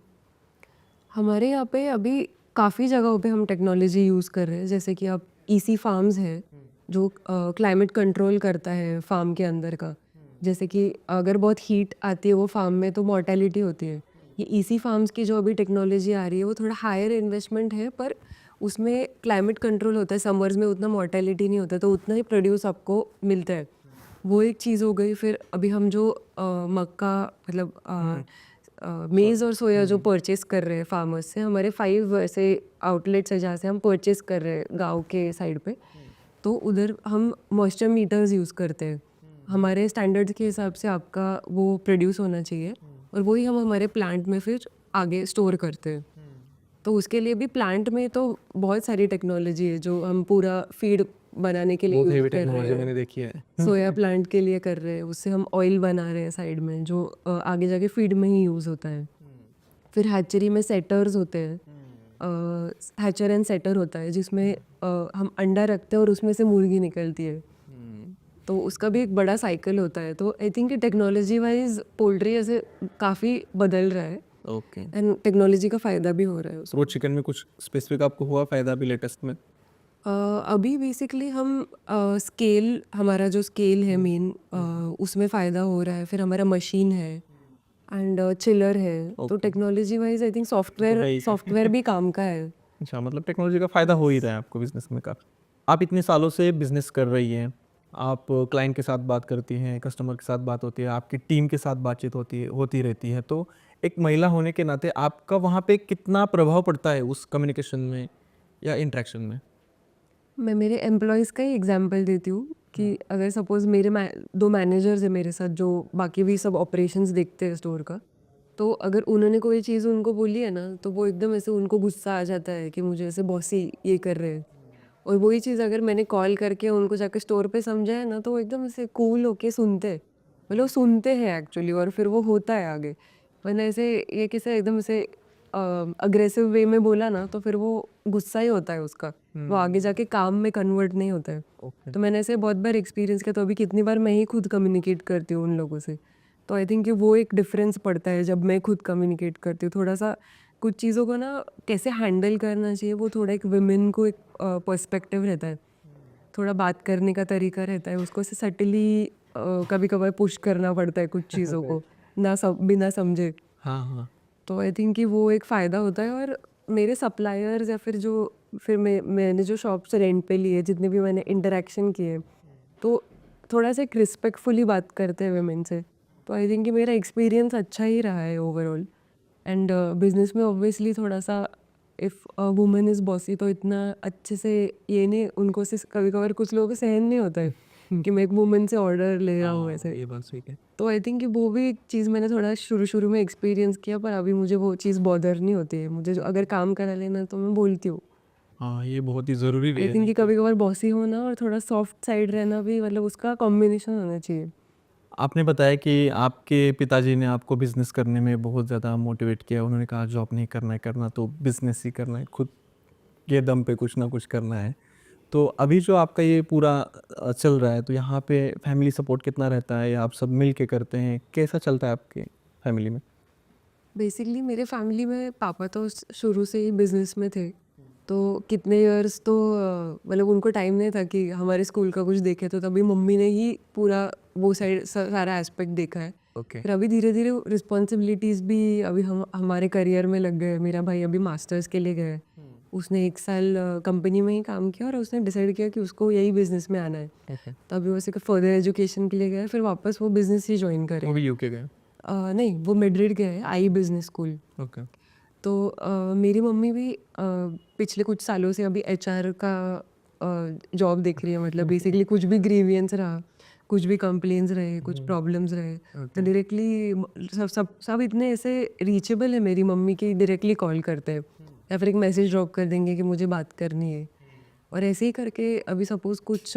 हमारे यहाँ पे अभी काफ़ी जगहों पे हम टेक्नोलॉजी यूज़ कर रहे हैं, जैसे कि अब ईसी फार्म्स है जो क्लाइमेट कंट्रोल करता है फार्म के अंदर का। जैसे कि अगर बहुत हीट आती है वो फार्म में तो मॉर्टेलिटी होती है। ये ईसी फार्म्स की जो अभी टेक्नोलॉजी आ रही है वो थोड़ा हायर इन्वेस्टमेंट है, पर उसमें क्लाइमेट कंट्रोल होता है, समर्स में उतना मॉर्टेलिटी नहीं होता, तो उतना ही प्रोड्यूस आपको मिलता है। वो एक चीज़ हो गई। फिर अभी हम जो मक्का, मतलब मेज़ और सोया जो परचेस कर रहे हैं फार्मर्स से, हमारे 5 ऐसे आउटलेट्स हैं जहाँ से हम परचेस कर रहे हैं गांव के साइड पे। तो उधर हम मॉइस्चर मीटर्स यूज़ करते हैं। हमारे स्टैंडर्ड्स के हिसाब से आपका वो प्रोड्यूस होना चाहिए, और वही हम हमारे प्लांट में फिर आगे स्टोर करते हैं। तो उसके लिए भी प्लांट में तो बहुत सारी टेक्नोलॉजी है जो हम पूरा फीड बनाने के लिए बहुत हेवी यूज़ कर रहे टेक्नोलॉजी हैं। मैंने देखी है। सोया प्लांट के लिए कर रहे हैं, उससे हम ऑयल बना रहे हैं साइड में, जो आगे जाके फीड में ही यूज़ होता है। फिर हैचरी में सेटर्स होते हैं, हैचर एंड सेटर होता है जिसमें हम अंडा रखते हैं और उसमें से मुर्गी निकलती है। तो उसका भी एक बड़ा साइकिल होता है। तो आई थिंक कि टेक्नोलॉजी वाइज पोल्ट्री ऐसे काफ़ी बदल रहा है, ओके। एंड टेक्नोलॉजी का फ़ायदा भी हो रहा है उसमें। रो चिकन में कुछ स्पेसिफिक आपको हुआ फ़ायदा अभी लेटेस्ट में? अभी बेसिकली हम स्केल, हमारा जो स्केल है मेन, उसमें फ़ायदा हो रहा है। फिर हमारा मशीन है एंड चिलर है। तो Okay. Technology wise I think है ही। सॉफ्टवेयर भी काम का है। अच्छा, मतलब टेक्नोलॉजी का फ़ायदा हो ही रहा है आपको बिज़नेस में काफ़ी। आप इतने सालों से बिज़नेस कर रही हैं, आप क्लाइंट के साथ बात करती हैं, कस्टमर के साथ बात होती है, आपकी टीम के साथ बातचीत होती रहती है। तो एक महिला होने के नाते आपका वहाँ पे कितना प्रभाव पड़ता है उस कम्युनिकेशन में या इंटरेक्शन में? मैं मेरे एम्प्लॉयज़ का ही एग्जांपल देती हूँ कि अगर सपोज़ मेरे 2 मैनेजर्स हैं मेरे साथ जो बाकी भी सब ऑपरेशंस देखते हैं स्टोर का। तो अगर उन्होंने कोई चीज़ उनको बोली है ना, तो वो एकदम ऐसे उनको गुस्सा आ जाता है कि मुझे ऐसे बॉसी ये कर रहे हैं। और वही चीज़ अगर मैंने कॉल करके उनको जाके स्टोर पे समझाया ना, तो वो एकदम ऐसे कूल होके सुनते हैं। मतलब सुनते हैं एक्चुअली, और फिर वो होता है आगे। वरना ऐसे ये किसी एकदम ऐसे अग्रेसिव वे में बोला ना, तो फिर वो गुस्सा ही होता है उसका। वो आगे जाके काम में कन्वर्ट नहीं होता है। ओके। तो मैंने ऐसे बहुत बार एक्सपीरियंस किया, तो अभी कितनी बार मैं ही खुद कम्युनिकेट करती हूँ उन लोगों से। तो आई थिंक कि वो एक डिफरेंस पड़ता है जब मैं खुद कम्युनिकेट करती हूँ। थोड़ा सा कुछ चीज़ों को ना कैसे हैंडल करना चाहिए, वो थोड़ा एक विमेन को एक पर्सपेक्टिव रहता है। थोड़ा बात करने का तरीका रहता है, उसको ऐसे सटली कभी कभार पुश करना पड़ता है कुछ चीज़ों को, बिना समझे। हाँ हाँ। तो आई थिंक कि वो एक फ़ायदा होता है। और मेरे सप्लायर्स या फिर मैंने जो शॉप्स रेंट पे लिए, जितने भी मैंने इंटरेक्शन किए, तो थोड़ा सा एक रिस्पेक्टफुली बात करते हैं वुमेन से। तो आई थिंक कि मेरा एक्सपीरियंस अच्छा ही रहा है ओवरऑल। एंड बिजनेस में ऑब्वियसली थोड़ा सा, if a woman is bossy, तो इतना अच्छे से ये नहीं, उनको से कभी कभार कुछ लोगों को सहन नहीं होता है कि मैं एक वुमन से ऑर्डर ले रहा हूँ ऐसे। ये बात सही है। तो आई थिंक कि वो भी एक चीज़ मैंने थोड़ा शुरू शुरू में एक्सपीरियंस किया, पर अभी मुझे वो चीज़ बॉदर नहीं होती है। मुझे अगर काम करा लेना तो मैं बोलती हूँ। हाँ, ये बहुत ही ज़रूरी भी आई है। थिंक कि कभी कभार बॉसी होना और थोड़ा सॉफ्ट साइड रहना भी, मतलब उसका कॉम्बिनेशन होना चाहिए। आपने बताया कि आपके पिताजी ने आपको बिज़नेस करने में बहुत ज़्यादा मोटिवेट किया। उन्होंने कहा जॉब नहीं करना है, करना तो बिज़नेस ही करना है, खुद के दम पे कुछ ना कुछ करना है। तो अभी जो आपका ये पूरा चल रहा है, तो यहाँ पे फैमिली सपोर्ट कितना रहता है या आप सब मिल के करते हैं? कैसा चलता है आपके फैमिली में? बेसिकली मेरे फैमिली में पापा तो शुरू से ही बिजनेस में थे। तो कितने इयर्स तो मतलब उनको टाइम नहीं था कि हमारे स्कूल का कुछ देखे, तो तभी मम्मी ने ही पूरा वो साइड सारा एस्पेक्ट देखा है। ओके। फिर अभी धीरे धीरे रिस्पॉन्सिबिलिटीज़ भी अभी हम हमारे करियर में लग गए। मेरा भाई अभी मास्टर्स के लिए गया है। उसने 1 साल कंपनी में ही काम किया, और उसने डिसाइड किया कि उसको यही बिजनेस में आना है। ओके। तो अभी वो सिर्फ फर्दर एजुकेशन के लिए गया है, फिर वापस वो बिजनेस ही ज्वाइन वो करे। भी यूके गए? नहीं, वो मैड्रिड गया है, आई बिजनेस स्कूल। ओके। तो मेरी मम्मी भी पिछले कुछ सालों से अभी एचआर का जॉब देख रही है। मतलब बेसिकली कुछ भी ग्रीवियंस रहा, कुछ भी कंप्लेंट्स रहे, कुछ प्रॉब्लम्स रहे, तो डायरेक्टली सब सब सब इतने ऐसे रीचेबल है मेरी मम्मी की, डायरेक्टली कॉल करते हैं या फिर एक मैसेज ड्रॉप कर देंगे कि मुझे बात करनी है। और ऐसे ही करके अभी सपोज़ कुछ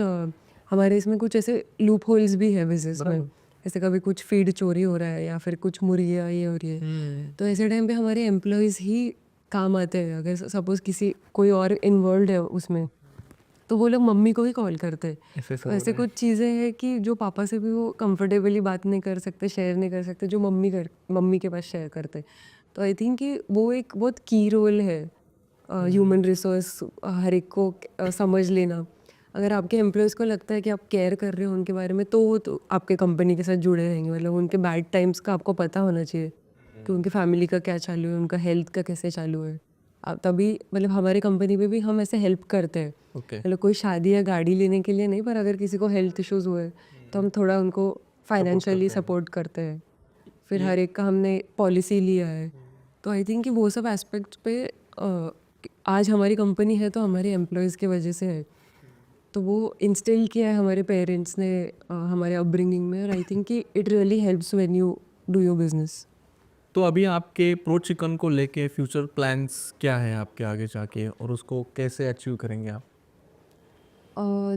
हमारे इसमें कुछ ऐसे लूप होल्स भी है बिजनेस में। जैसे कभी कुछ फीड चोरी हो रहा है या फिर कुछ मुर्गियाँ ये हो रही है, तो ऐसे टाइम पे हमारे एम्प्लॉयज़ ही काम आते हैं। अगर सपोज़ किसी कोई और इन्वॉल्व है उसमें, तो वो लोग मम्मी को ही कॉल करते हैं। ऐसे तो ऐसे कुछ चीज़ें हैं कि जो पापा से भी वो कंफर्टेबली बात नहीं कर सकते, शेयर नहीं कर सकते, जो मम्मी के पास शेयर करते हैं। तो आई थिंक कि वो एक बहुत की रोल है ह्यूमन रिसोर्स, हर एक को समझ लेना। अगर आपके एम्प्लॉयज़ को लगता है कि आप केयर कर रहे हो उनके बारे में, तो वो तो आपके कंपनी के साथ जुड़े रहेंगे। मतलब उनके बैड टाइम्स का आपको पता होना चाहिए कि उनकी फैमिली का क्या चालू है, उनका हेल्थ का कैसे चालू है। आप तभी, मतलब हमारे कंपनी में भी हम ऐसे हेल्प करते हैं। ओके। मतलब कोई शादी या गाड़ी लेने के लिए नहीं, पर अगर किसी को हेल्थ इश्यूज़ हुए तो हम थोड़ा उनको फाइनेंशियली सपोर्ट करते हैं। फिर हर एक का हमने पॉलिसी लिया है। तो आई थिंक कि वो सब एस्पेक्ट्स पे आज हमारी कंपनी है तो हमारे एम्प्लॉयज़ की वजह से है। तो वो इंस्टिल किया है हमारे पेरेंट्स ने हमारे अपब्रिंगिंग में। और आई थिंक कि it really helps when you do your business. तो अभी आपके प्रो चिकन को लेके फ्यूचर प्लान्स क्या है आपके आगे जाके, और उसको कैसे अचीव करेंगे आप?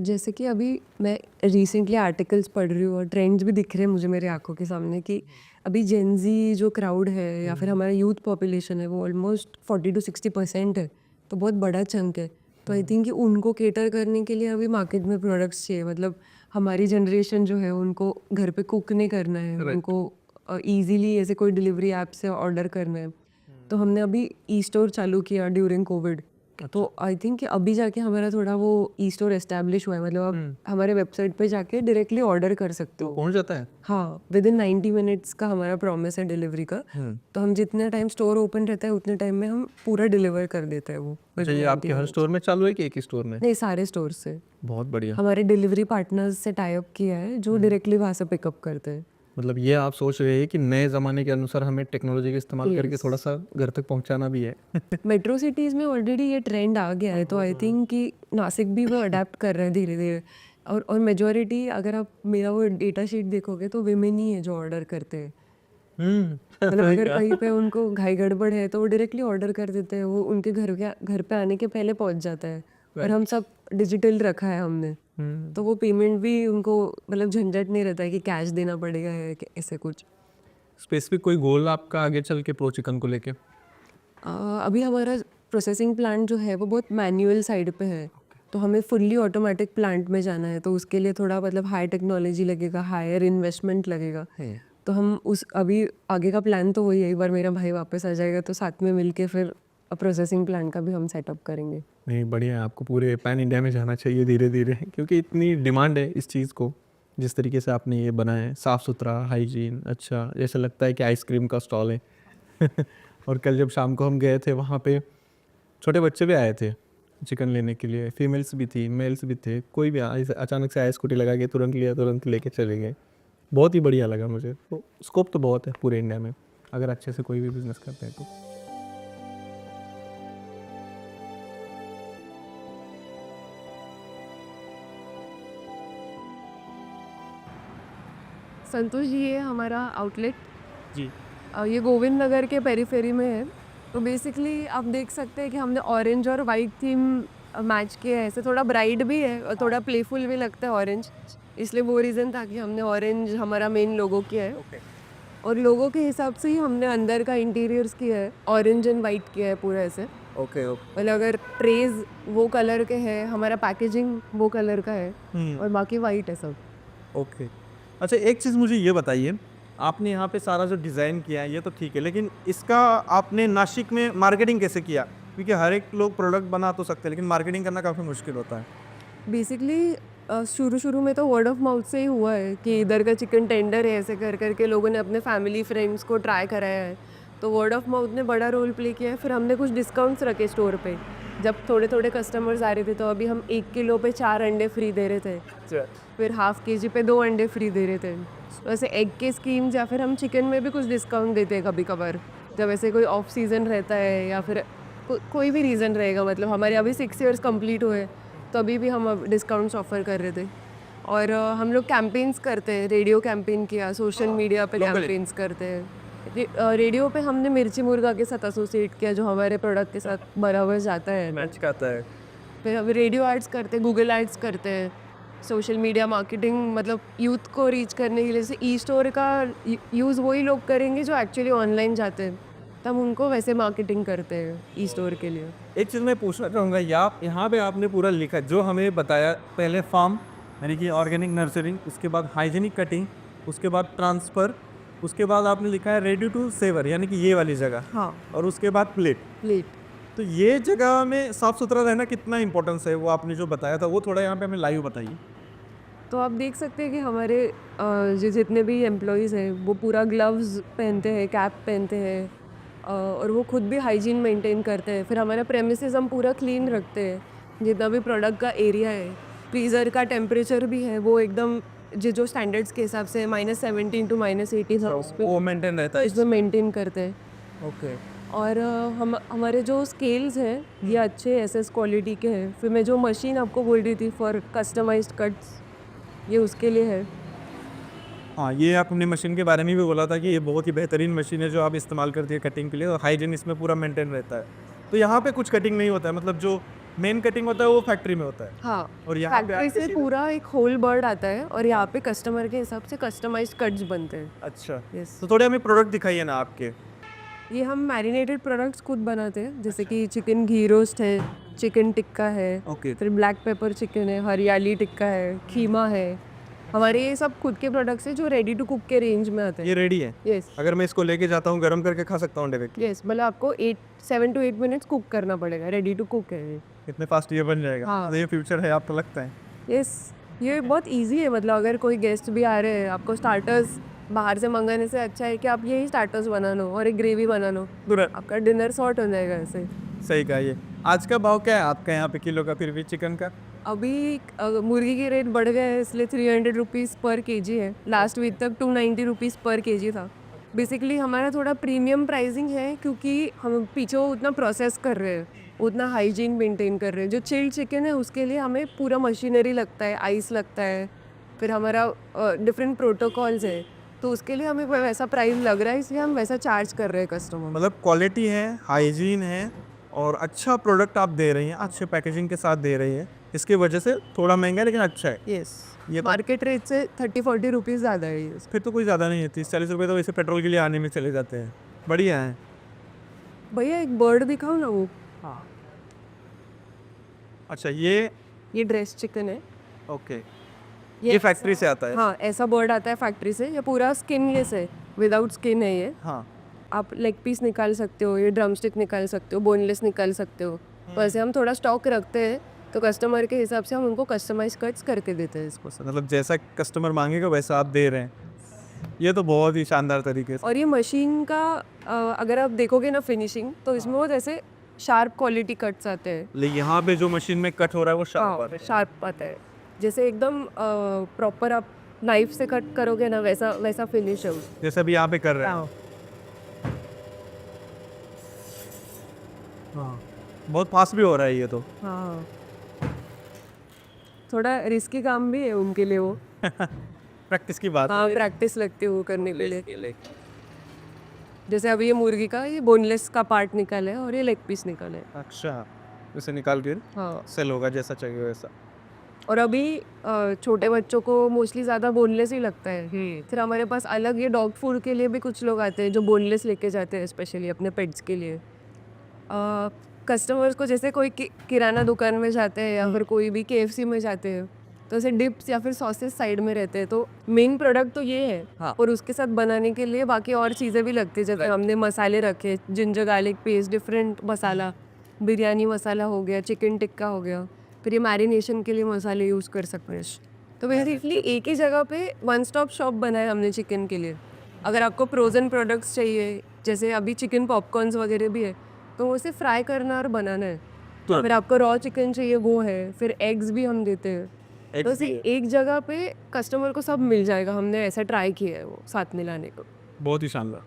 जैसे कि अभी मैं रिसेंटली आर्टिकल्स पढ़ रही हूँ और ट्रेंड्स भी दिख रहे हैं मुझे मेरे आंखों के सामने कि अभी जेनजी जो क्राउड है या फिर हमारा यूथ पॉपुलेशन है, वो ऑलमोस्ट 40 to 60% है। तो बहुत बड़ा चंक है। तो आई थिंक कि उनको केटर करने के लिए अभी मार्केट में प्रोडक्ट्स चाहिए। मतलब हमारी जनरेशन जो है उनको घर पे कुक नहीं करना है, उनको ईजीली ऐसे कोई डिलीवरी ऐप से ऑर्डर करना है। तो हमने अभी ई स्टोर चालू किया ड्यूरिंग कोविड। तो आई थिंक कि अभी जाके हमारा थोड़ा वो ई स्टोर एस्टैब्लिश हुआ है। मतलब आप हमारे वेबसाइट पे जाके डायरेक्टली ऑर्डर कर सकते हो। पहुंच जाता है? हाँ, विदिन 90 मिनट्स का हमारा प्रॉमिस है डिलीवरी का। तो हम जितने टाइम स्टोर ओपन रहता है उतने टाइम में हम पूरा डिलीवर कर देते हैं वो अच्छा, within ये 90 आपके हर minutes। स्टोर में चालू है कि एक ही स्टोर में? नहीं, सारे स्टोर से। बहुत बढ़िया। हमारे डिलीवरी पार्टनर्स से टाई अप किया है जो डायरेक्टली वहाँ से पिकअप करते हैं। मतलब ये आप सोच रहे हैं कि नए ज़माने के अनुसार हमें टेक्नोलॉजी का इस्तेमाल करके थोड़ा सा घर तक पहुंचाना भी है। मेट्रो सिटीज़ में ऑलरेडी ये ट्रेंड आ गया है। तो आई थिंक कि नासिक भी वो अडेप्ट कर रहे हैं धीरे धीरे। और मेजॉरिटी, अगर आप मेरा वो डेटा शीट देखोगे तो विमेन ही है जो ऑर्डर करते हैं। मतलब सही अगर कहा। कहीं पे उनको घाई गड़बड़ है तो वो डायरेक्टली ऑर्डर कर देते हैं, वो उनके घर पे आने के पहले पहुंच जाता है। और Right. हम सब डिजिटल रखा है हमने, तो वो पेमेंट भी उनको मतलब झंझट नहीं रहता है कि कैश देना पड़ेगा या ऐसे कुछ। स्पेसिफिक कोई गोल आपका आगे चल के प्रो चिकन को लेके? अभी हमारा प्रोसेसिंग प्लांट जो है वो बहुत मैनुअल साइड पे है, तो हमें फुल्ली ऑटोमेटिक प्लांट में जाना है, तो उसके लिए थोड़ा मतलब हाई टेक्नोलॉजी लगेगा, हायर इन्वेस्टमेंट लगेगा। तो हम उस अभी आगे का प्लान तो वही है, एक बार मेरा भाई वापस आ जाएगा तो साथ में मिलके फिर प्रोसेसिंग प्लांट का भी हम सेटअप करेंगे। नहीं, बढ़िया है। आपको पूरे पैन इंडिया में जाना चाहिए धीरे धीरे, क्योंकि इतनी डिमांड है इस चीज़ को। जिस तरीके से आपने ये बनाया है, साफ़ सुथरा, हाइजीन, अच्छा, जैसे लगता है कि आइसक्रीम का स्टॉल है। और कल जब शाम को हम गए थे वहाँ पे, छोटे बच्चे भी आए थे चिकन लेने के लिए, फीमेल्स भी थी, मेल्स भी थे, कोई भी ऐसे अचानक से आया, स्कूटी लगा के तुरंत लिया, तुरंत लेके चले गए। बहुत ही बढ़िया लगा मुझे। तो स्कोप तो बहुत है पूरे इंडिया में, अगर अच्छे से कोई भी बिजनेस करते हैं तो। संतोष जी, ये हमारा आउटलेट जी। ये गोविंद नगर के पेरीफेरी में है। तो बेसिकली आप देख सकते हैं कि हमने ऑरेंज और वाइट थीम मैच किया है, ऐसे थोड़ा ब्राइट भी है और थोड़ा प्लेफुल भी लगता है ऑरेंज, इसलिए वो रीज़न था कि हमने ऑरेंज हमारा मेन लोगो किया है। और लोगों के हिसाब से ही हमने अंदर का इंटीरियर्स किया है, ऑरेंज एंड वाइट किया है पूरा ऐसे। ओके। मतलब अगर ट्रेज वो कलर के है, हमारा पैकेजिंग वो कलर का है और बाकी वाइट है सब। ओके। अच्छा, एक चीज़ मुझे ये बताइए, आपने यहाँ पे सारा जो डिज़ाइन किया है ये तो ठीक है, लेकिन इसका आपने नासिक में मार्केटिंग कैसे किया? क्योंकि हर एक लोग प्रोडक्ट बना तो सकते हैं, लेकिन मार्केटिंग करना काफ़ी मुश्किल होता है। बेसिकली शुरू में तो वर्ड ऑफ माउथ से ही हुआ है कि इधर का चिकन टेंडर है, ऐसे कर करके लोगों ने अपने फैमिली फ्रेंड्स को ट्राई कराया है, तो वर्ड ऑफ माउथ ने बड़ा रोल प्ले किया है। फिर हमने कुछ डिस्काउंट्स रखे स्टोर पे, जब थोड़े थोड़े कस्टमर्स आ रहे थे तो अभी हम 1 किलो पे 4 अंडे फ्री दे रहे थे, फिर हाफ केजी पे 2 अंडे फ्री दे रहे थे। तो ऐसे एग के स्कीम्स या फिर हम चिकन में भी कुछ डिस्काउंट देते हैं कभी कभार, जब ऐसे कोई ऑफ सीज़न रहता है या फिर कोई भी रीज़न रहेगा। मतलब हमारे अभी 6 इयर्स कंप्लीट हुए तो अभी भी हम अब डिस्काउंट्स ऑफर कर रहे थे। और हम लोग कैंपेन्स करते हैं, रेडियो कैंपेन किया, सोशल मीडिया पे Locally? कैंपेन्स करते हैं। रेडियो पे हमने मिर्ची मुर्गा के साथ एसोसिएट किया, जो हमारे प्रोडक्ट के साथ बराबर जाता है। मैच खाता है। फिर अभी रेडियो एड्स करते हैं, गूगल एड्स करते हैं, सोशल मीडिया मार्केटिंग, मतलब यूथ को रीच करने के लिए। जैसे ई स्टोर का यूज़ वही लोग करेंगे जो एक्चुअली ऑनलाइन जाते हैं, तब उनको वैसे मार्केटिंग करते हैं ई स्टोर के लिए। एक चीज़ मैं पूछना चाहूँगा, यहाँ पे आपने पूरा लिखा जो हमें बताया, पहले फार्म यानी कि ऑर्गेनिक नर्सरिंग, उसके बाद हाइजीनिक कटिंग, उसके बाद ट्रांसफ़र, उसके बाद आपने लिखा है रेडी टू सेवर यानी कि ये वाली जगह, हाँ, और उसके बाद प्लेट। प्लेट। तो ये जगह में साफ़ सुथरा रहना कितना इंपॉर्टेंस है, वो आपने जो बताया था वो थोड़ा यहाँ पे हमें लाइव बताइए। तो आप देख सकते हैं कि हमारे जो जितने भी एम्प्लॉयज़ हैं वो पूरा ग्लव्स पहनते हैं, कैप पहनते हैं, और वो खुद भी हाइजीन मेंटेन करते हैं। फिर हमारा प्रेमिसेस हम पूरा क्लीन रखते हैं, जितना भी प्रोडक्ट का एरिया है। फ्रीज़र का टेम्परेचर भी है वो एकदम जो स्टैंडर्ड्स के हिसाब से -17 टू -18 था, उस वो मेंटेन रहता है। उसमें मेंटेन करते हैं। ओके। और हमारे जो स्केल्स हैं ये अच्छे एसएस क्वालिटी के हैं। फिर मैं जो मशीन आपको बोल रही थी फॉर कस्टमाइज्ड कट्स, ये उसके लिए है। हाँ, ये आप अपनी मशीन के बारे में भी बोला था कि ये बहुत ही बेहतरीन मशीन है जो आप इस्तेमाल करती है कटिंग के लिए, और हाइजीन इसमें पूरा मेंटेन रहता है। तो यहाँ पे कुछ कटिंग नहीं होता है, मतलब जो मेन कटिंग होता है वो फैक्ट्री में होता है। हाँ, और यहाँ पे फैक्ट्री आके से सीधे- पूरा एक होल बर्ड आता है और यहाँ पे कस्टमर के हिसाब से कस्टमाइज्ड कट्स बनते हैं। अच्छा, यस, तो थोड़े हमें प्रोडक्ट दिखाइए ना आपके। ये हम मैरिनेटेड प्रोडक्ट्स खुद बनाते हैं, जैसे कि चिकन घी रोस्ट है, चिकन टिक्का है, ओके। फिर ब्लैक पेपर चिकन है, हरियाली टिक्का है, खीमा है। हमारे ये सब खुद के प्रोडक्ट्स हैं जो रेडी टू कुक के रेंज में आते ये हैं। रेडी है? यस अगर मैं इसको लेके जाता हूँ गर्म करके खा सकता हूँ डायरेक्टली? यस, मतलब आपको 7 to 8 मिनट्स कुक करना पड़ेगा, रेडी टू कुक है ये। इतने फास्ट ये बन जाएगा? हाँ। तो ये फ्यूचर है आपको लगता है? यस, ये बहुत इजी है। मतलब अगर कोई गेस्ट भी आ रहे हैं, आपको स्टार्टर्स बाहर से मंगाने से अच्छा है कि आप यही स्टार्टर्स बना लो और एक ग्रेवी बना लो, तुरंत। आपका डिनर सॉर्ट हो जाएगा ऐसे। सही कहा। ये आज का भाव क्या है आपका यहाँ पे किलो का फिर भी चिकन का? अभी मुर्गी के रेट बढ़ गए हैं, इसलिए 300 रुपीज़ पर केजी है। लास्ट वीक तक 290 रुपीज़ पर केजी था। बेसिकली हमारा थोड़ा प्रीमियम प्राइसिंग है क्योंकि हम पीछे उतना प्रोसेस कर रहे हैं, उतना हाइजीन मेंटेन कर रहे हैं। जो चिल्ड चिकन है उसके लिए हमें पूरा मशीनरी लगता है, आइस लगता है, फिर हमारा डिफरेंट प्रोटोकॉल्स है, तो उसके लिए हमें वैसा प्राइस लग रहा है, इसलिए हम वैसा चार्ज कर रहे हैं कस्टमर। मतलब क्वालिटी है, हाइजीन है और अच्छा प्रोडक्ट आप दे रही हैं, अच्छे पैकेजिंग के साथ दे रही हैं, इसकी वजह से थोड़ा महंगा है लेकिन अच्छा है। यस, ये तो मार्केट रेट से 30-40 रुपीज़ ज़्यादा है ये। फिर तो कोई ज़्यादा नहीं है, 30-40 रुपये तो वैसे पेट्रोल के लिए आने में चले जाते हैं। बढ़िया है। भैया एक बर्ड दिखाओ ना वो। हाँ, अच्छा ये ड्रेस चिकन है। ओके, ये फैक्ट्री ऐसा- से आता है। हाँ, ऐसा बर्ड आता है फैक्ट्री से। ये पूरा स्किनलेस है, विदाउट स्किन है ये। हाँ, आप लेग पीस निकाल सकते हो, ये ड्रम स्टिक निकाल सकते हो, बोनलेस निकाल सकते हो। तो ऐसे हम थोड़ा स्टॉक रखते हैं, तो कस्टमर के हिसाब से हम उनको कस्टमाइज कट्स करके देते हैं इसको। मतलब जैसा कस्टमर मांगेगा वैसा आप दे रहे हैं, ये तो बहुत ही शानदार तरीके से। और ये मशीन का अगर आप देखोगे ना फिनिशिंग, तो इसमें बहुत ऐसे शार्प क्वालिटी कट्स आते हैं। लेकिन यहाँ पे जो मशीन में कट हो रहा है वो शार्प हाँ, शार्प आता है, जैसे एकदम प्रॉपर आप नाइफ से कट करोगे ना, वैसा वैसा फिनिश है उसका। जैसे अभी यहाँ पे कर रहे हैं। हाँ, बहुत फास्ट भी हो रहा है ये तो। हाँ, थोड़ा रिस्की काम भी है उनके लिए वो। प्रैक्टिस की बात। हाँ, प्रैक्टिस लगती है वो करने के लिए। जैसे अभी ये मुर्गी का ये बोनलेस का पार्ट निकाला है और ये लेग पीस निकाला है। अच्छा, इसे निकाल के हाँ, सेल होगा जैसा चाहिए वैसा। और अभी छोटे बच्चों को मोस्टली ज़्यादा बोनलेस ही लगता है। फिर हमारे पास अलग ये डॉग फूड के लिए भी कुछ लोग आते हैं जो बोनलेस लेके जाते हैं, स्पेशली अपने पेट्स के लिए। कस्टमर्स को जैसे कोई किराना दुकान में जाते हैं या फिर कोई भी KFC में जाते हैं, तो ऐसे डिप्स या फिर सॉसेस साइड में रहते हैं, तो मेन प्रोडक्ट तो ये है। हाँ। और उसके साथ बनाने के लिए बाकी और चीज़ें भी लगती है, जैसे हमने मसाले रखे, जिंजर गार्लिक पेस्ट, डिफरेंट मसाला, बिरयानी मसाला हो गया, चिकन टिक्का हो गया, फिर ये मैरिनेशन के लिए मसाले यूज़ कर सकते हैं। तो बेसिकली एक ही जगह पे वन स्टॉप शॉप बनाया हमने चिकन के लिए। अगर आपको फ्रोज़न प्रोडक्ट्स चाहिए, जैसे अभी चिकन पॉपकॉर्न्स वगैरह भी है, तो उसे फ्राई करना और बनाना है। तो फिर आपको रॉ चिकन चाहिए वो है, फिर एग्स भी हम देते हैं। तो ऐसे एक जगह पे कस्टमर को सब मिल जाएगा। हमने ऐसा ट्राई किया है वो साथ मिलाने को। बहुत ही शानदार।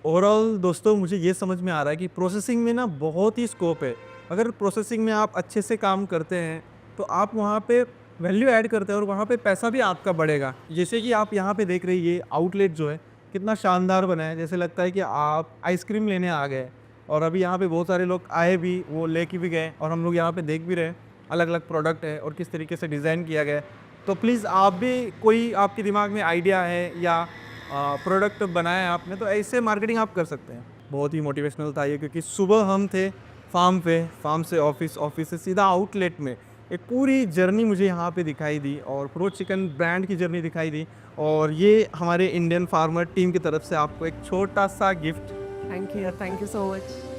ओवरऑल दोस्तों मुझे ये समझ में आ रहा है कि प्रोसेसिंग में ना बहुत ही स्कोप है। अगर प्रोसेसिंग में आप अच्छे से काम करते हैं तो आप वहाँ पे वैल्यू ऐड करते हैं और वहाँ पे पैसा भी आपका बढ़ेगा। जैसे कि आप यहाँ पे देख रहे हैं, ये आउटलेट जो है कितना शानदार बना है, जैसे लगता है कि आप आइसक्रीम लेने आ गए। और अभी यहाँ पे बहुत सारे लोग आए भी, वो लेके भी गए और हम लोग यहाँ पे देख भी रहे हैं अलग अलग प्रोडक्ट है और किस तरीके से डिज़ाइन किया गया है। तो प्लीज़ आप भी, कोई आपके दिमाग में आइडिया है या प्रोडक्ट बनाया है आपने, तो ऐसे मार्केटिंग आप कर सकते हैं। बहुत ही मोटिवेशनल था ये, क्योंकि सुबह हम थे फार्म पे, फार्म से ऑफिस, ऑफिस से सीधा आउटलेट में। एक पूरी जर्नी मुझे यहाँ पे दिखाई दी और प्रो चिकन ब्रांड की जर्नी दिखाई दी। और ये हमारे इंडियन फार्मर टीम की तरफ से आपको एक छोटा सा gift. Thank you so much.